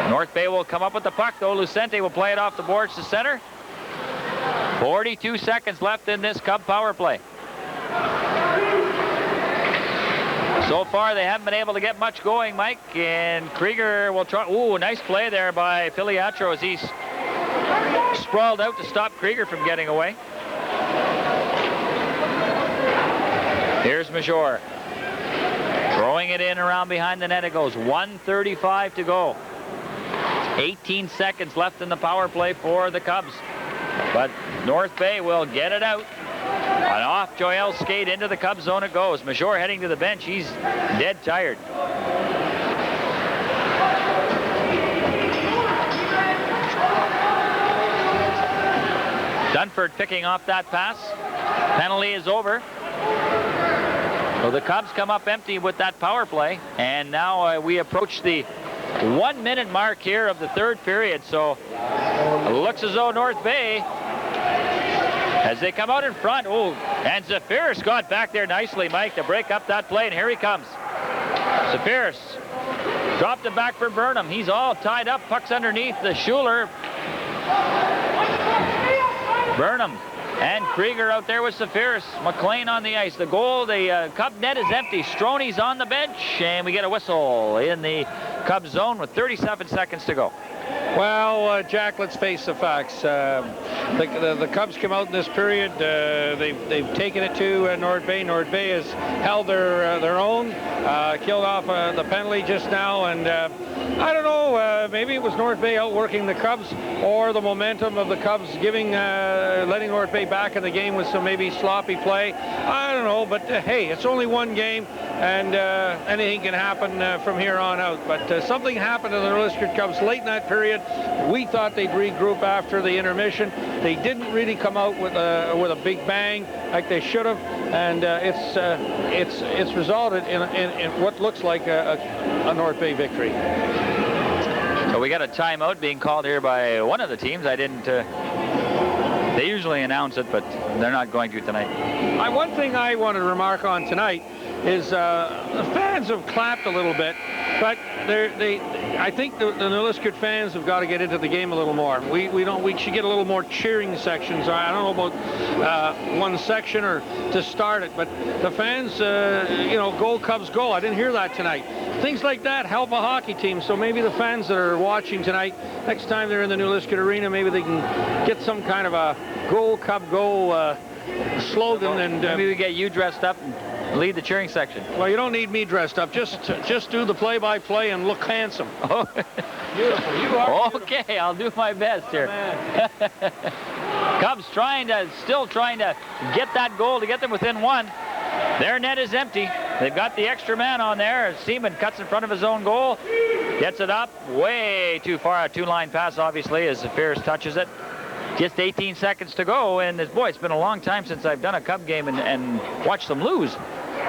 North Bay will come up with the puck, though. Lucente will play it off the boards to center. 42 seconds left in this Cub power play. So far, they haven't been able to get much going, Mike. And Krieger will try. Ooh, nice play there by Filiatro as he's sprawled out to stop Krieger from getting away. Here's Major. Throwing it in around behind the net. It goes 1:35 to go. 18 seconds left in the power play for the Cubs. But North Bay will get it out. An off Joel's skate into the Cubs zone it goes. Major heading to the bench. He's dead tired. Dunford picking off that pass. Penalty is over. So the Cubs come up empty with that power play. And now we approach the 1 minute mark here of the third period. So it looks as though North Bay, as they come out in front, oh, and Zafiris got back there nicely, Mike, to break up that play, and here he comes. Zafiris dropped it back for Burnham. He's all tied up, puck's underneath the Schuler. Burnham and Krieger out there with Zafiris. McLean on the ice. The goal, the Cub net is empty. Stroney's on the bench, and we get a whistle in the Cub zone with 37 seconds to go. Well, Jack, let's face the facts. The Cubs come out in this period. They've taken it to North Bay. North Bay has held their own, killed off the penalty just now, and I don't know. Maybe it was North Bay outworking the Cubs, or the momentum of the Cubs letting North Bay back in the game with some maybe sloppy play. I don't know, but hey, it's only one game, and anything can happen from here on out. But something happened to the Liskeard Cubs late in that period. We thought they'd regroup after the intermission. They didn't really come out with a big bang like they should have, and it's resulted in what looks like a North Bay victory. So we got a timeout being called here by one of the teams. I didn't. They usually announce it, but they're not going to tonight. One thing I wanted to remark on tonight is the fans have clapped a little bit, but I think the Liskeard fans have got to get into the game a little more. We should get a little more cheering sections. I don't know about one section or to start it, but the fans, go Cubs go. I didn't hear that tonight. Things like that help a hockey team. So maybe the fans that are watching tonight, next time they're in the new Liskeard Arena, maybe they can get some kind of a "Go Cub Go" slogan, and maybe we get you dressed up and lead the cheering section. Well, you don't need me dressed up. Just do the play-by-play and look handsome. Oh. Beautiful. You are. Okay, beautiful. I'll do my best here. Cubs still trying to get that goal to get them within one. Their net is empty. They've got the extra man on there. Seaman cuts in front of his own goal. Gets it up way too far. A two-line pass, obviously, as Zafiris touches it. Just 18 seconds to go, and boy, it's been a long time since I've done a Cub game and watched them lose.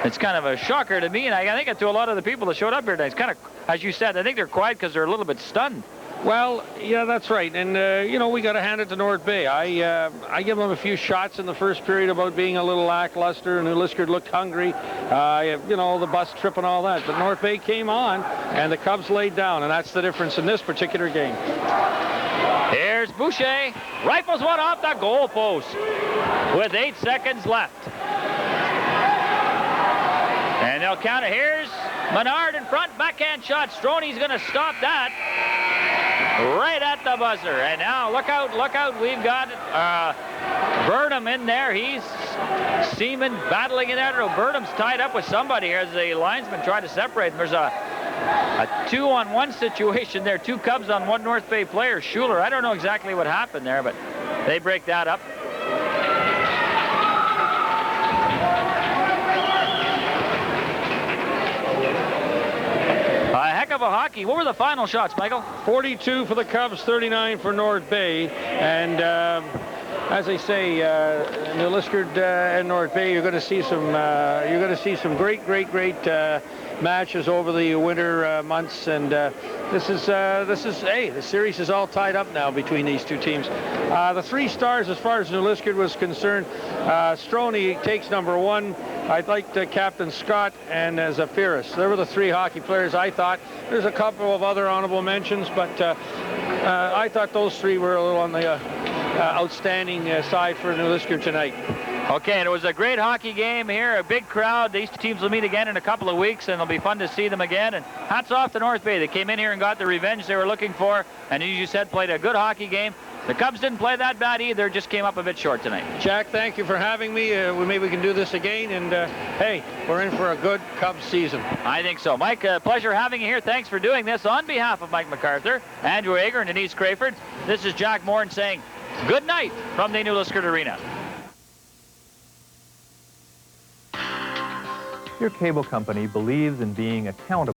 It's kind of a shocker to me, and I think it to a lot of the people that showed up here today. It's kind of, as you said, I think they're quiet because they're a little bit stunned. Well, yeah, that's right. And, we got to hand it to North Bay. I give them a few shots in the first period about being a little lackluster, and Liskeard looked hungry, the bus trip and all that. But North Bay came on, and the Cubs laid down, and that's the difference in this particular game. Here's Boucher. Rifles one off the goal post with 8 seconds left. And they'll count it. Here's Menard in front. Backhand shot. Stroney's going to stop that right at the buzzer. And now look out. We've got Burnham in there. He's Seaman battling in there. Burnham's tied up with somebody here as the linesman tried to separate them. There's a 2-on-1 situation there. 2 Cubs on 1 North Bay player. Schuler, I don't know exactly what happened there, but they break that up. A heck of a hockey. What were the final shots, Michael? 42 for the Cubs, 39 for North Bay. And as I say, New Liskeard and North Bay, you're going to see some great matches over the winter months, and the series is all tied up now between these two teams. The 3 stars, as far as New Liskeard was concerned, Stroney takes number 1. I liked Captain Scott and Zafiris. They were the 3 hockey players I thought. There's a couple of other honorable mentions, but I thought those 3 were a little on the outstanding side for New Liskeard tonight. Okay, and it was a great hockey game here, a big crowd. These teams will meet again in a couple of weeks, and it'll be fun to see them again. And hats off to North Bay. They came in here and got the revenge they were looking for, and as you said, played a good hockey game. The Cubs didn't play that bad either, just came up a bit short tonight. Jack, thank you for having me. Maybe we can do this again, and hey, we're in for a good Cubs season. I think so. Mike, pleasure having you here. Thanks for doing this. On behalf of Mike MacArthur, Andrew Ager, and Denise Crayford, this is Jack Moore saying good night from the new Liskeard Arena. Your cable company believes in being accountable.